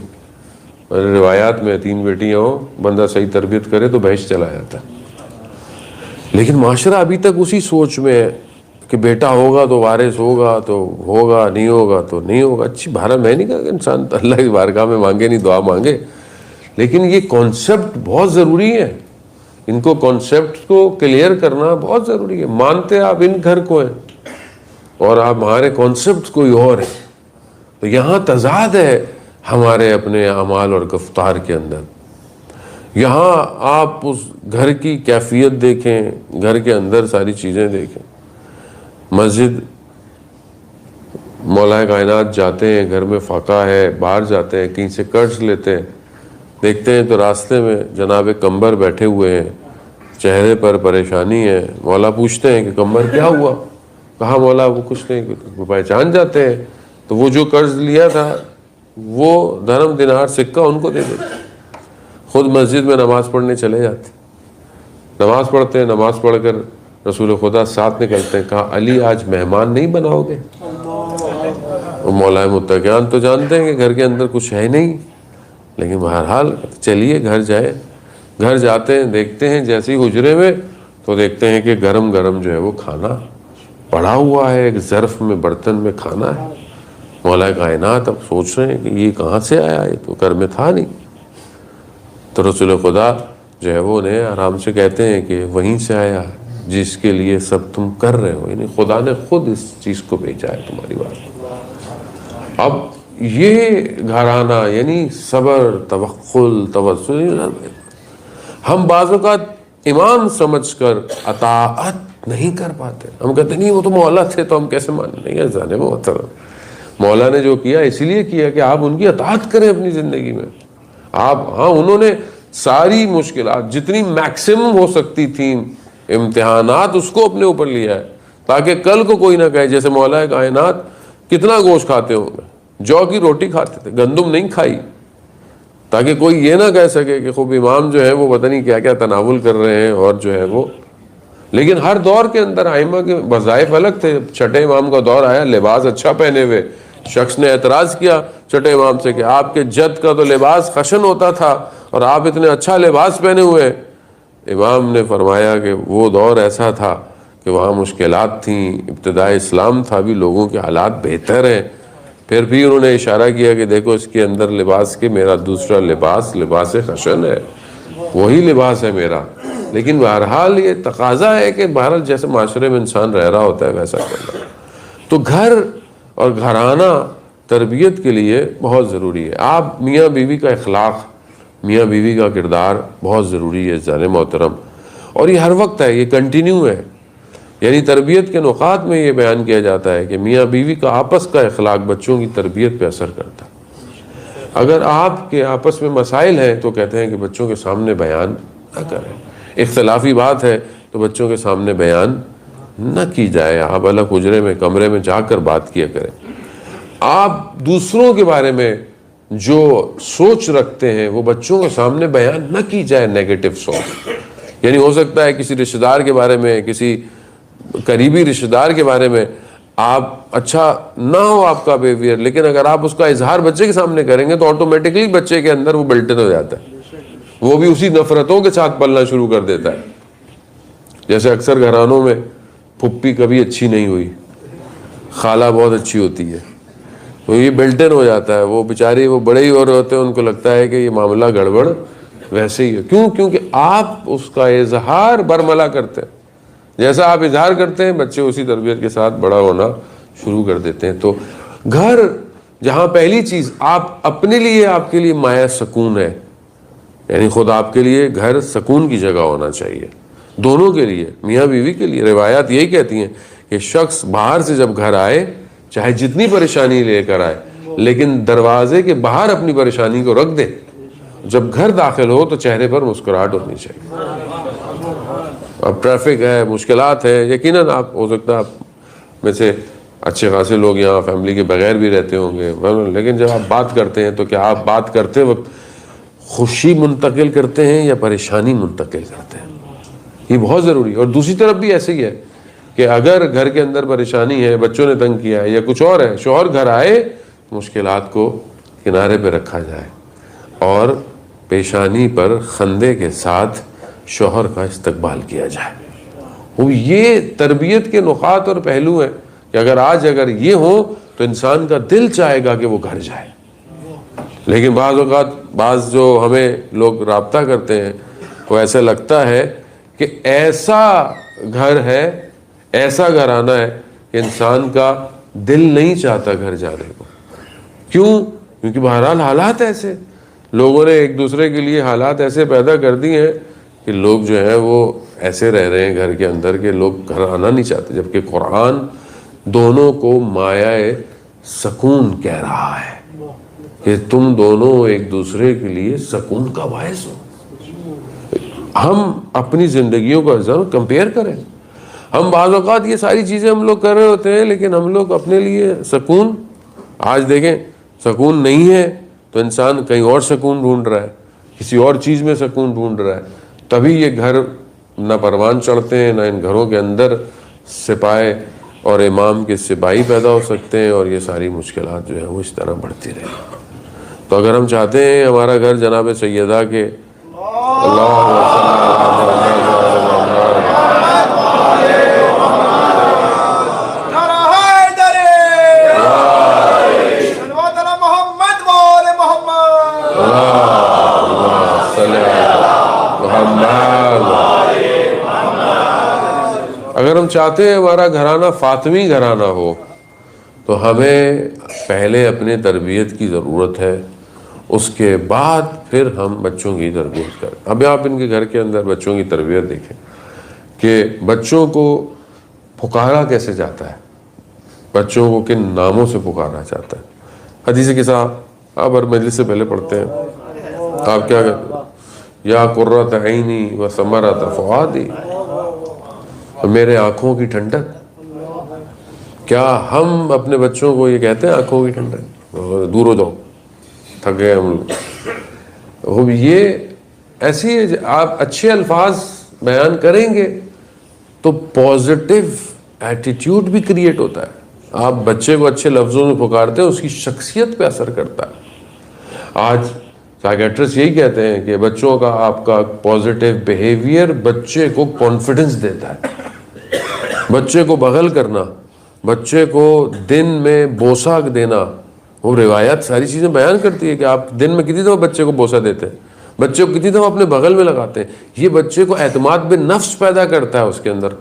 روایات میں 3 بیٹیاں ہو, بندہ صحیح تربیت کرے تو بہشت چلا جاتا ہے. لیکن معاشرہ ابھی تک اسی سوچ میں ہے کہ بیٹا ہوگا تو وارث ہوگا تو ہوگا, نہیں ہوگا تو نہیں ہوگا. اچھی بھارت میں نہیں کہا کہ انسان اللہ کی بارگاہ میں مانگے نہیں دعا مانگے, لیکن یہ کانسیپٹ بہت ضروری ہے. ان کو کانسیپٹ کو کلیئر کرنا بہت ضروری ہے. مانتے آپ ان گھر کو ہیں اور آپ ہمارے کانسیپٹ کوئی اور ہے, تو یہاں تضاد ہے ہمارے اپنے اعمال اور گفتار کے اندر. یہاں آپ اس گھر کی کیفیت دیکھیں, گھر کے اندر ساری چیزیں دیکھیں. مسجد مولا کائنات جاتے ہیں, گھر میں فاقہ ہے, باہر جاتے ہیں کہیں سے قرض لیتے ہیں, دیکھتے ہیں تو راستے میں جناب قمبر بیٹھے ہوئے ہیں, چہرے پر پریشانی ہے. مولا پوچھتے ہیں کہ قمبر کیا ہوا؟ کہا مولا وہ کچھ نہیں, وہ پہچان جاتے ہیں. تو وہ جو قرض لیا تھا وہ درہم دینار سکہ ان کو دے دیتے. خود مسجد میں نماز پڑھنے چلے جاتے, نماز پڑھتے ہیں, نماز پڑھ کر رسول خدا ساتھ نکلتے ہیں. کہا علی آج مہمان نہیں بناؤ گے؟ مولا متقیان تو جانتے ہیں کہ گھر کے اندر کچھ ہے نہیں, لیکن بہرحال چلیے گھر جائے. گھر جاتے ہیں, دیکھتے ہیں جیسے ہی حجرے میں تو دیکھتے ہیں کہ گرم گرم جو ہے وہ کھانا پڑا ہوا ہے, ایک ظرف میں برتن میں کھانا ہے. مولا کائنات اب سوچ رہے ہیں کہ یہ کہاں سے آیا, یہ تو گھر میں تھا نہیں. تو رسول خدا جو ہے وہ انہیں آرام سے کہتے ہیں کہ وہیں سے آیا جس کے لیے سب تم کر رہے ہو, یعنی خدا نے خود اس چیز کو بھیجا ہے تمہاری بات. اب یہ گھرانہ یعنی صبر, توکل, توسل, ہم بعض اوقات ایمان سمجھ کر اطاعت نہیں کر پاتے. ہم کہتے نہیں وہ تو مولا تھے تو ہم کیسے مانیں. نہیں ہے جانے محترم, مولا نے جو کیا اسی لیے کیا کہ آپ ان کی اطاعت کریں اپنی زندگی میں. آپ ہاں انہوں نے ساری مشکلات جتنی میکسیمم ہو سکتی تھیں امتحانات اس کو اپنے اوپر لیا ہے تاکہ کل کو کوئی نہ کہے جیسے مولا کائنات کتنا گوشت کھاتے ہوں گے, جو کی روٹی کھاتے تھے, گندم نہیں کھائی, تاکہ کوئی یہ نہ کہہ سکے کہ خوب امام جو ہے وہ پتہ نہیں کیا کیا تناول کر رہے ہیں اور جو ہے وہ. لیکن ہر دور کے اندر ائمہ کے وظائف الگ تھے. چھٹے امام کا دور آیا, لباس اچھا پہنے ہوئے, شخص نے اعتراض کیا چھٹے امام سے کہ آپ کے جد کا تو لباس خشن ہوتا تھا اور آپ اتنے اچھا لباس پہنے ہوئے. امام نے فرمایا کہ وہ دور ایسا تھا کہ وہاں مشکلات تھیں, ابتداء اسلام تھا, بھی لوگوں کے حالات بہتر ہیں. پھر بھی انہوں نے اشارہ کیا کہ دیکھو اس کے اندر لباس کے میرا دوسرا لباس لباس خشن ہے, وہی لباس ہے میرا. لیکن بہرحال یہ تقاضا ہے کہ بہرحال جیسے معاشرے میں انسان رہ رہا ہوتا ہے ویسا کرنا. تو گھر اور گھرانہ تربیت کے لیے بہت ضروری ہے. آپ میاں بیوی کا اخلاق, میاں بیوی کا کردار بہت ضروری ہے جان محترم, اور یہ ہر وقت ہے, یہ کنٹینیو ہے. یعنی تربیت کے نقاط میں یہ بیان کیا جاتا ہے کہ میاں بیوی کا آپس کا اخلاق بچوں کی تربیت پہ اثر کرتا ہے. اگر آپ کے آپس میں مسائل ہیں تو کہتے ہیں کہ بچوں کے سامنے بیان نہ کریں. اختلافی بات ہے تو بچوں کے سامنے بیان نہ کی جائے, آپ الگ حجرے میں کمرے میں جا کر بات کیا کریں. آپ دوسروں کے بارے میں جو سوچ رکھتے ہیں وہ بچوں کے سامنے بیان نہ کی جائے, نیگیٹو سوچ. یعنی ہو سکتا ہے کسی رشتہ دار کے بارے میں, کسی قریبی رشتہ دار کے بارے میں آپ اچھا نہ ہو آپ کا بیہیویئر, لیکن اگر آپ اس کا اظہار بچے کے سامنے کریں گے تو آٹومیٹکلی بچے کے اندر وہ بلٹن ہو جاتا ہے, وہ بھی اسی نفرتوں کے ساتھ پلنا شروع کر دیتا ہے. جیسے اکثر گھرانوں میں پھپھی کبھی اچھی نہیں ہوئی، خالہ بہت اچھی ہوتی ہے، تو یہ بلٹن ہو جاتا ہے. وہ بیچاری وہ بڑے ہی ہو رہے ہوتے ہیں، ان کو لگتا ہے کہ یہ معاملہ گڑبڑ ویسے ہی ہے. کیوں؟ کیونکہ آپ اس کا اظہار برملا کرتے ہیں. جیسا آپ اظہار کرتے ہیں بچے اسی تربیت کے ساتھ بڑا ہونا شروع کر دیتے ہیں. تو گھر جہاں پہلی چیز آپ اپنے لیے، آپ کے لیے مایہ سکون ہے، یعنی خود آپ کے لیے گھر سکون کی جگہ ہونا چاہیے، دونوں کے لیے، میاں بیوی کے لیے. روایات یہی کہتی ہیں کہ شخص باہر سے جب گھر آئے، چاہے جتنی پریشانی لے کر آئے، لیکن دروازے کے باہر اپنی پریشانی کو رکھ دے، جب گھر داخل ہو تو چہرے پر مسکراہٹ ہونی چاہیے. اب ٹریفک ہے، مشکلات ہے، یقیناً آپ ہو سکتا ہے آپ میں سے اچھے خاصے لوگ یہاں فیملی کے بغیر بھی رہتے ہوں گے، لیکن جب آپ بات کرتے ہیں تو کیا آپ بات کرتے وقت خوشی منتقل کرتے ہیں یا پریشانی منتقل کرتے ہیں؟ یہ بہت ضروری ہے. اور دوسری طرف بھی ایسے ہی ہے کہ اگر گھر کے اندر پریشانی ہے، بچوں نے تنگ کیا ہے یا کچھ اور ہے، شوہر گھر آئے، مشکلات کو کنارے پہ رکھا جائے اور پیشانی پر خندے کے ساتھ شوہر کا استقبال کیا جائے. وہ یہ تربیت کے نقاط اور پہلو ہیں کہ اگر یہ ہوں تو انسان کا دل چاہے گا کہ وہ گھر جائے. لیکن بعض اوقات بعض جو ہمیں لوگ رابطہ کرتے ہیں، وہ ایسا لگتا ہے کہ ایسا گھر ہے، ایسا گھرانہ ہے کہ انسان کا دل نہیں چاہتا گھر جانے کو. کیوں؟ کیونکہ بہرحال حالات ایسے، لوگوں نے ایک دوسرے کے لیے حالات ایسے پیدا کر دی ہیں کہ لوگ جو ہیں وہ ایسے رہ رہے ہیں گھر کے اندر کہ لوگ گھر آنا نہیں چاہتے. جبکہ قرآن دونوں کو مایہ سکون کہہ رہا ہے کہ تم دونوں ایک دوسرے کے لیے سکون کا باعث ہو. ہم اپنی زندگیوں کا ضرور کمپیئر کریں. ہم بعض اوقات یہ ساری چیزیں ہم لوگ کر رہے ہوتے ہیں، لیکن ہم لوگ اپنے لیے سکون، آج دیکھیں سکون نہیں ہے تو انسان کہیں اور سکون ڈھونڈ رہا ہے، کسی اور چیز میں سکون ڈھونڈ رہا ہے. تبھی یہ گھر نہ پروان چڑھتے ہیں، نہ ان گھروں کے اندر سپاہی اور امام کے سپاہی پیدا ہو سکتے ہیں، اور یہ ساری مشکلات جو ہیں وہ اس طرح بڑھتی رہیں. تو اگر ہم چاہتے ہیں ہمارا گھر جناب سیدہ کے اگر ہم چاہتے ہیں ہمارا گھرانہ فاطمی گھرانہ ہو تو ہمیں پہلے اپنے تربیت کی ضرورت ہے، اس کے بعد پھر ہم بچوں کی تربیت کریں. اب آپ ان کے گھر کے اندر بچوں کی تربیت دیکھیں کہ بچوں کو پکارا کیسے جاتا ہے، بچوں کو کن ناموں سے پکارا جاتا ہے. حدیث کے ساتھ آپ ہر مجلس سے پہلے پڑھتے ہیں، آپ کیا کہتے ہیں؟ یا قرۃ عینی و ثمرۃ فؤادی، میرے آنکھوں کی ٹھنڈک. کیا ہم اپنے بچوں کو یہ کہتے ہیں آنکھوں کی ٹھنڈک؟ دور ہو جاؤ، تھک گئے ہم لوگ. یہ ایسی ہے، آپ اچھے الفاظ بیان کریں گے تو پازیٹیو ایٹیٹیوڈ بھی کریٹ ہوتا ہے. آپ بچے کو اچھے لفظوں میں پکارتے ہیں، اس کی شخصیت پہ اثر کرتا ہے. آج سائیکیٹرسٹ یہی کہتے ہیں کہ بچوں کا آپ کا پازیٹیو بیہیویئر بچے کو کانفیڈنس دیتا ہے. بچے کو بغل کرنا، بچے کو دن میں بوسہ دینا، وہ روایات ساری چیزیں بیان کرتی ہے کہ آپ دن میں کتنی دفعہ بچے کو بوسہ دیتے ہیں، بچے کو کتنی دفعہ اپنے بغل میں لگاتے ہیں. یہ بچے کو اعتماد بے نفس پیدا کرتا ہے اس کے اندر،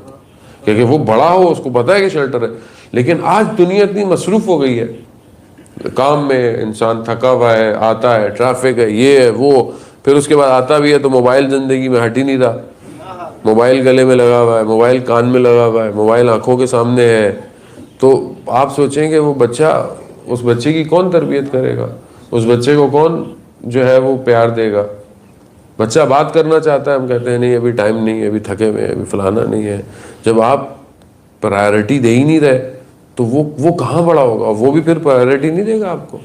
کیونکہ وہ بڑا ہو، اس کو پتا ہے کہ شیلٹر ہے. لیکن آج دنیا اتنی مصروف ہو گئی ہے، کام میں انسان تھکا ہوا ہے، آتا ہے، ٹریفک ہے، یہ ہے وہ، پھر اس کے بعد آتا بھی ہے تو موبائل زندگی میں ہٹ ہی نہیں رہا. موبائل گلے میں لگا ہوا ہے، موبائل کان میں لگا ہوا ہے، موبائل آنکھوں کے سامنے ہے. تو آپ سوچیں کہ وہ بچہ، اس بچے کی کون تربیت کرے گا، اس بچے کو کون جو ہے وہ پیار دے گا. بچہ بات کرنا چاہتا ہے، ہم کہتے ہیں نہیں ابھی ٹائم نہیں ہے، ابھی تھکے ہوئے ہیں، ابھی فلانا نہیں ہے. جب آپ پرائرٹی دے ہی نہیں رہے تو وہ کہاں بڑا ہوگا، وہ بھی پھر پرائرٹی نہیں دے گا آپ کو.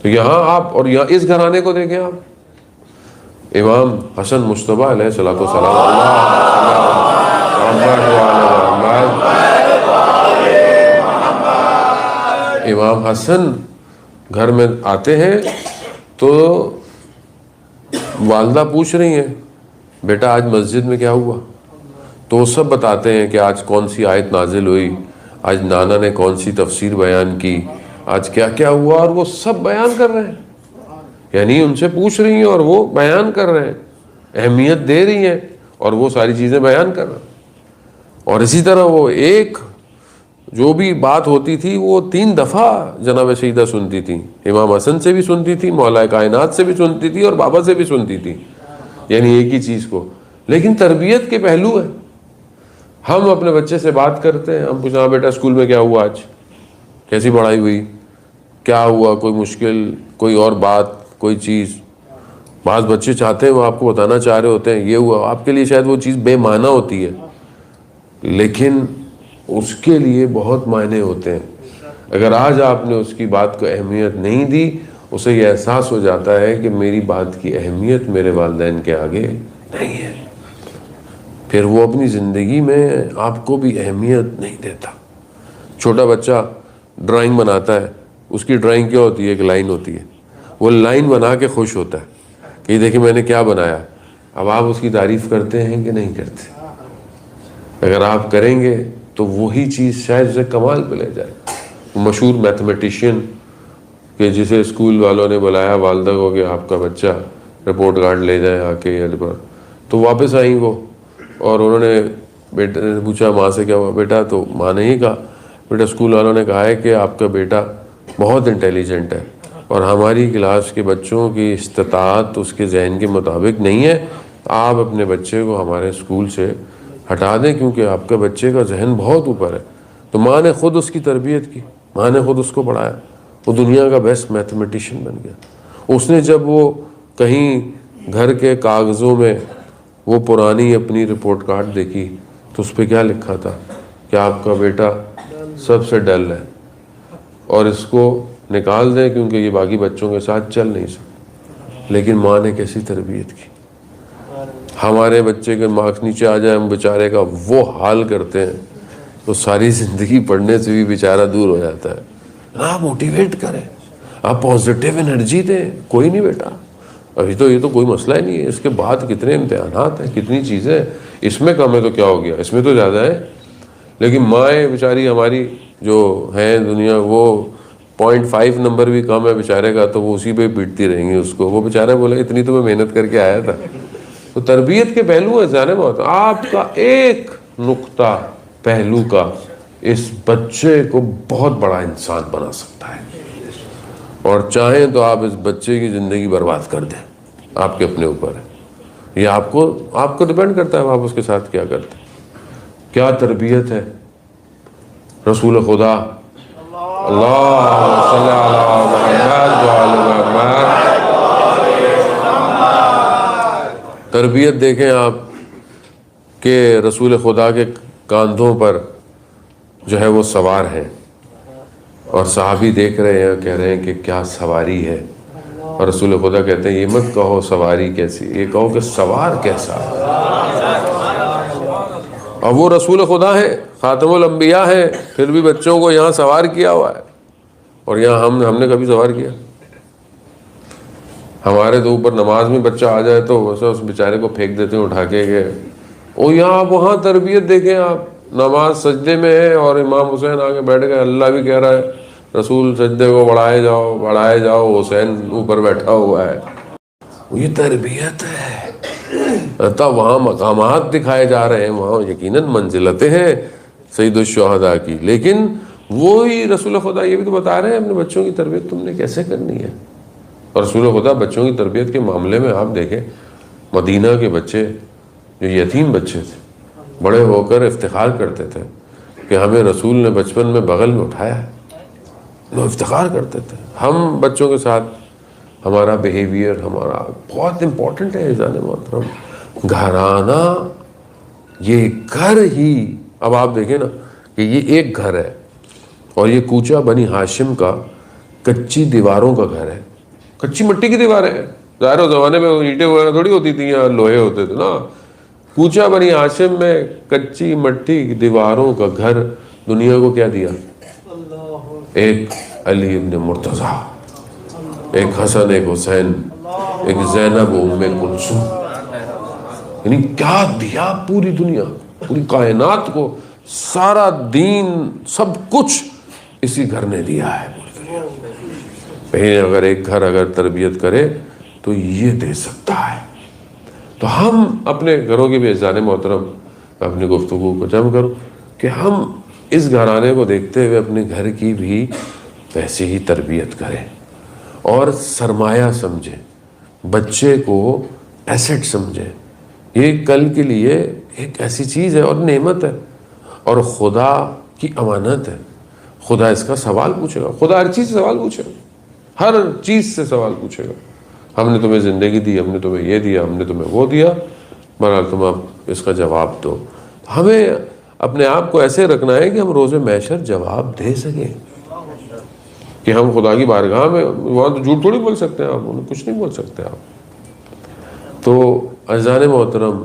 تو یہاں آپ، اور یہاں اس گھرانے کو دیکھیں آپ، امام حسن مجتبیٰ علیہ الصلوۃ والسلام، امام حسن گھر میں آتے ہیں تو والدہ پوچھ رہی ہیں بیٹا آج مسجد میں کیا ہوا. تو وہ سب بتاتے ہیں کہ آج کون سی آیت نازل ہوئی، آج نانا نے کون سی تفسیر بیان کی، آج کیا کیا ہوا، اور وہ سب بیان کر رہے ہیں، یعنی ان سے پوچھ رہی ہیں اور وہ بیان کر رہے ہیں، اہمیت دے رہی ہیں اور وہ ساری چیزیں بیان کر رہے ہیں۔ اور اسی طرح وہ ایک جو بھی بات ہوتی تھی وہ 3 دفعہ جناب سیدہ سنتی تھی، امام حسن سے بھی سنتی تھی، مولا کائنات سے بھی سنتی تھی اور بابا سے بھی سنتی تھی، یعنی ایک ہی چیز کو۔ لیکن تربیت کے پہلو ہے، ہم اپنے بچے سے بات کرتے ہیں، ہم پوچھیں ہاں بیٹا اسکول میں کیا ہوا، آج کیسی پڑھائی ہوئی، کیا ہوا، کوئی مشکل، کوئی اور بات، کوئی چیز۔ بعض بچے چاہتے ہیں، وہ آپ کو بتانا چاہ رہے ہوتے ہیں یہ ہوا، آپ کے لیے شاید وہ چیز بے معنی ہوتی ہے، لیکن اس کے لیے بہت معنی ہوتے ہیں۔ اگر آج آپ نے اس کی بات کو اہمیت نہیں دی، اسے یہ احساس ہو جاتا ہے کہ میری بات کی اہمیت میرے والدین کے آگے نہیں ہے، پھر وہ اپنی زندگی میں آپ کو بھی اہمیت نہیں دیتا۔ چھوٹا بچہ ڈرائنگ بناتا ہے، اس کی ڈرائنگ کیا ہوتی ہے، ایک لائن ہوتی ہے، وہ لائن بنا کے خوش ہوتا ہے کہ یہ دیکھیں میں نے کیا بنایا۔ اب آپ اس کی تعریف کرتے ہیں کہ نہیں کرتے؟ اگر آپ کریں گے تو وہی چیز شاید اسے کمال پہ لے جائے۔ مشہور میتھمیٹیشین کہ جسے اسکول والوں نے بلایا والدہ کو کہ آپ کا بچہ رپورٹ کارڈ لے جائیں آ کے، تو واپس آئیں وہ، اور انہوں نے بیٹے نے پوچھا ماں سے کیا ہوا بیٹا، تو ماں نے ہی کہا بیٹا اسکول والوں نے کہا ہے کہ آپ کا بیٹا بہت انٹیلیجنٹ ہے اور ہماری کلاس کے بچوں کی استطاعت اس کے ذہن کے مطابق نہیں ہے، آپ اپنے بچے کو ہمارے اسکول سے ہٹا دیں کیونکہ آپ کے بچے کا ذہن بہت اوپر ہے۔ تو ماں نے خود اس کی تربیت کی، ماں نے خود اس کو پڑھایا، وہ دنیا کا بیسٹ میتھمیٹیشین بن گیا۔ اس نے جب وہ کہیں گھر کے کاغذوں میں وہ پرانی اپنی رپورٹ کارڈ دیکھی تو اس پہ کیا لکھا تھا کہ آپ کا بیٹا سب سے ڈل ہے اور اس کو نکال دیں کیونکہ یہ باقی بچوں کے ساتھ چل نہیں سکتا۔ لیکن ماں نے کیسی تربیت کی۔ ہمارے بچے کے مارکس نیچے آ جائے، ہم بیچارے کا وہ حال کرتے ہیں، تو ساری زندگی پڑھنے سے بھی بیچارہ دور ہو جاتا ہے۔ آپ موٹیویٹ کریں، آپ پازیٹیو انرجی دیں، کوئی نہیں بیٹا ابھی تو یہ تو کوئی مسئلہ ہی نہیں ہے، اس کے بعد کتنے امتحانات ہیں، کتنی چیزیں، اس میں کم ہے تو کیا ہو گیا، اس میں تو زیادہ ہے۔ لیکن مائیں بیچاری ہماری جو ہیں دنیا، وہ 0.5 نمبر بھی کم ہے بیچارے کا تو وہ اسی پہ پیٹتی رہیں گی اس کو، وہ بیچارہ بولے اتنی تو میں محنت کر کے آیا تھا۔ تو تربیت کے پہلو ہیں جانے بہت، آپ کا ایک نقطہ پہلو کا اس بچے کو بہت بڑا انسان بنا سکتا ہے، اور چاہیں تو آپ اس بچے کی زندگی برباد کر دیں، آپ کے اپنے اوپر ہے، یہ آپ کو ڈیپینڈ کرتا ہے آپ اس کے ساتھ کیا کرتے ہیں۔ کیا تربیت ہے رسول خدا اللہ صلی اللہ تربیت دیکھیں آپ کہ رسول خدا کے کاندھوں پر جو ہے وہ سوار ہیں، اور صحابی دیکھ رہے ہیں، کہہ رہے ہیں کہ کیا سواری ہے، اور رسول خدا کہتے ہیں یہ مت کہو سواری کیسی، یہ کہو کہ سوار کیسا ہے۔ اور وہ رسول خدا ہے، خاتم الانبیاء ہے، پھر بھی بچوں کو یہاں سوار کیا ہوا ہے، اور یہاں ہم نے کبھی سوار کیا؟ ہمارے تو اوپر نماز میں بچہ آ جائے تو ویسا اس بیچارے کو پھینک دیتے ہیں اٹھا کے کہ او یہاں آپ وہاں تربیت دیکھیں، آپ نماز سجدے میں ہے اور امام حسین آگے بیٹھ گئے، اللہ بھی کہہ رہا ہے رسول سجدے کو بڑھائے جاؤ بڑھائے جاؤ، حسین اوپر بیٹھا ہوا ہے۔ یہ تربیت ہے، تب وہاں مقامات دکھائے جا رہے ہیں، وہاں یقیناً منزلتیں ہیں سید الشہداء کی، لیکن وہی رسول خدا یہ بھی تو بتا رہے ہیں اپنے بچوں کی تربیت تم نے کیسے کرنی ہے۔ اور رسول خدا بچوں کی تربیت کے معاملے میں آپ دیکھیں، مدینہ کے بچے جو یتیم بچے تھے بڑے ہو کر افتخار کرتے تھے کہ ہمیں رسول نے بچپن میں بغل میں اٹھایا ہے، وہ افتخار کرتے تھے۔ ہم بچوں کے ساتھ ہمارا بیہیویئر ہمارا بہت امپورٹنٹ ہے جانے محترم۔ گھرانہ یہ گھر ہی، اب آپ دیکھیں نا کہ یہ ایک گھر ہے اور یہ کوچہ بنی ہاشم کا کچی دیواروں کا گھر ہے، کچی مٹی کی دیواریں ہیں، ظاہر و زمانے میں اینٹیں وغیرہ تھوڑی ہوتی تھیں یا لوہے ہوتے تھے نا۔ کوچہ بنی ہاشم میں کچی مٹی کی دیواروں کا گھر دنیا کو کیا دیا؟ ایک علی ابن مرتضیٰ، ایک حسن، ایک حسین، ایک زینب ام کلثوم، یعنی کیا دیا پوری دنیا۔ پوری کائنات کو سارا دین سب کچھ اسی گھر نے دیا ہے. کہیں اگر ایک گھر اگر تربیت کرے تو یہ دے سکتا ہے. تو ہم اپنے گھروں کی بھی عزیزان محترم اپنی گفتگو کو جمع کروں کہ ہم اس گھرانے کو دیکھتے ہوئے اپنے گھر کی بھی ویسے ہی تربیت کریں اور سرمایہ سمجھیں, بچے کو ایسٹ سمجھیں. یہ کل کے لیے ایک ایسی چیز ہے اور نعمت ہے اور خدا کی امانت ہے. خدا اس کا سوال پوچھے گا, خدا ہر چیز سے سوال پوچھے گا, ہر چیز سے سوال پوچھے گا. ہم نے تمہیں زندگی دی, ہم نے تمہیں یہ دیا, ہم نے تمہیں وہ دیا, بہرحال تم اب اس کا جواب دو. ہمیں اپنے آپ کو ایسے رکھنا ہے کہ ہم روز محشر جواب دے سکیں, کہ ہم خدا کی بارگاہ میں وہاں تو جھوٹ تھوڑی بول سکتے ہیں آپ, انہیں کچھ نہیں بول سکتے آپ. تو عزیزان محترم,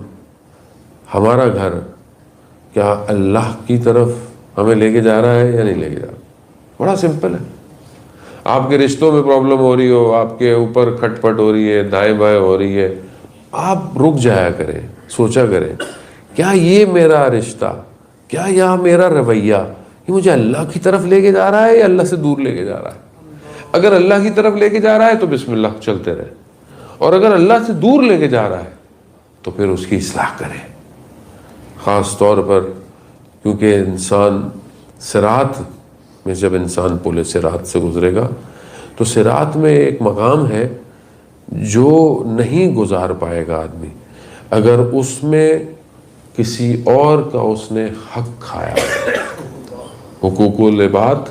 ہمارا گھر کیا اللہ کی طرف ہمیں لے کے جا رہا ہے یا نہیں لے کے جا رہا؟ بڑا سمپل ہے. آپ کے رشتوں میں پرابلم ہو رہی ہو, آپ کے اوپر کھٹ پٹ ہو رہی ہے, دائیں بائیں ہو رہی ہے, آپ رک جایا کریں, سوچا کریں کیا یہ میرا رشتہ, کیا یہ میرا رویہ یہ مجھے اللہ کی طرف لے کے جا رہا ہے یا اللہ سے دور لے کے جا رہا ہے. اگر اللہ کی طرف لے کے جا رہا ہے تو بسم اللہ چلتے رہے, اور اگر اللہ سے دور لے کے جا رہا ہے تو پھر اس کی اصلاح کریں. خاص طور پر کیونکہ انسان صراط میں, جب انسان پل صراط سے گزرے گا تو صراط میں ایک مقام ہے جو نہیں گزار پائے گا آدمی اگر اس میں کسی اور کا اس نے حق کھایا. حقوق العباد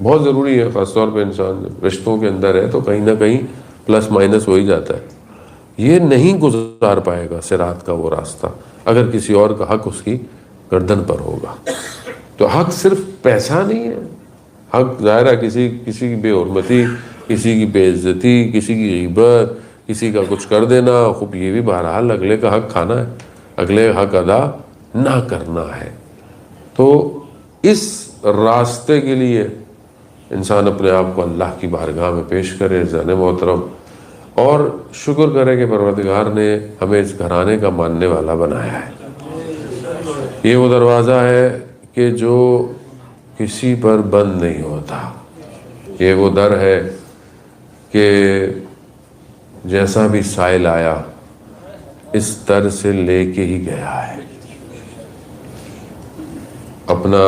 بہت ضروری ہے, خاص طور پہ انسان رشتوں کے اندر ہے تو کہیں نہ کہیں پلس مائنس ہو ہی جاتا ہے. یہ نہیں گزار پائے گا صراط کا وہ راستہ اگر کسی اور کا حق اس کی گردن پر ہوگا. تو حق صرف پیسہ نہیں ہے, حق ظاہر ہے کسی کی بے حرمتی, کسی کی بے عزتی, کسی کی غیبت, کسی کا کچھ کر دینا, خوب یہ بھی بہرحال اگلے کا حق کھانا ہے, اگلے حق ادا نہ کرنا ہے. تو اس راستے کے لیے انسان اپنے آپ کو اللہ کی بارگاہ میں پیش کرے عزیزان محترم, اور شکر کرے کہ پروردگار نے ہمیں اس گھرانے کا ماننے والا بنایا ہے. یہ وہ دروازہ ہے کہ جو کسی پر بند نہیں ہوتا. یہ وہ در ہے کہ جیسا بھی سائل آیا اس در سے لے کے ہی گیا ہے. اپنا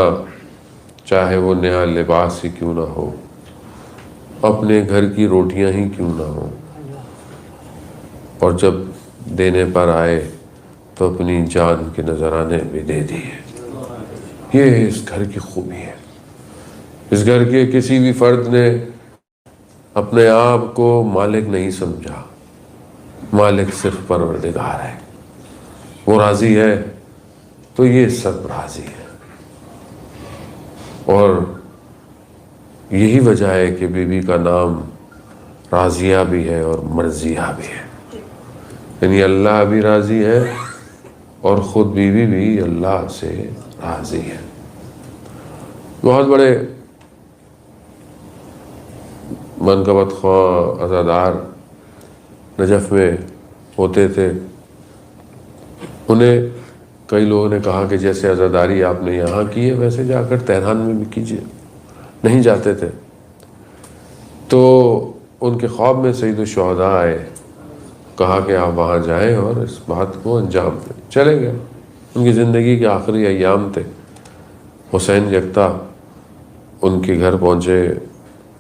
چاہے وہ نیا لباس ہی کیوں نہ ہو, اپنے گھر کی روٹیاں ہی کیوں نہ ہو, اور جب دینے پر آئے تو اپنی جان کے نذرانے بھی دے دیے. یہ اس گھر کی خوبی ہے. اس گھر کے کسی بھی فرد نے اپنے آپ کو مالک نہیں سمجھا, مالک صرف پروردگار ہے. وہ راضی ہے تو یہ سب راضی ہے. اور یہی وجہ ہے کہ بی بی کا نام راضیہ بھی ہے اور مرضیہ بھی ہے, یعنی اللہ بھی راضی ہے اور خود بیوی بھی اللہ سے راضی ہے. بہت بڑے منقبت خواہ عزادار نجف میں ہوتے تھے. انہیں کئی لوگوں نے کہا کہ جیسے عزاداری آپ نے یہاں کی ہے ویسے جا کر تہران میں بھی کیجیے. نہیں جاتے تھے. تو ان کے خواب میں سید الشہداء آئے, کہا کہ آپ وہاں جائیں اور اس بات کو انجام دیں. چلے گئے. ان کی زندگی کے آخری ایام تھے. حسین یکتا ان کے گھر پہنچے.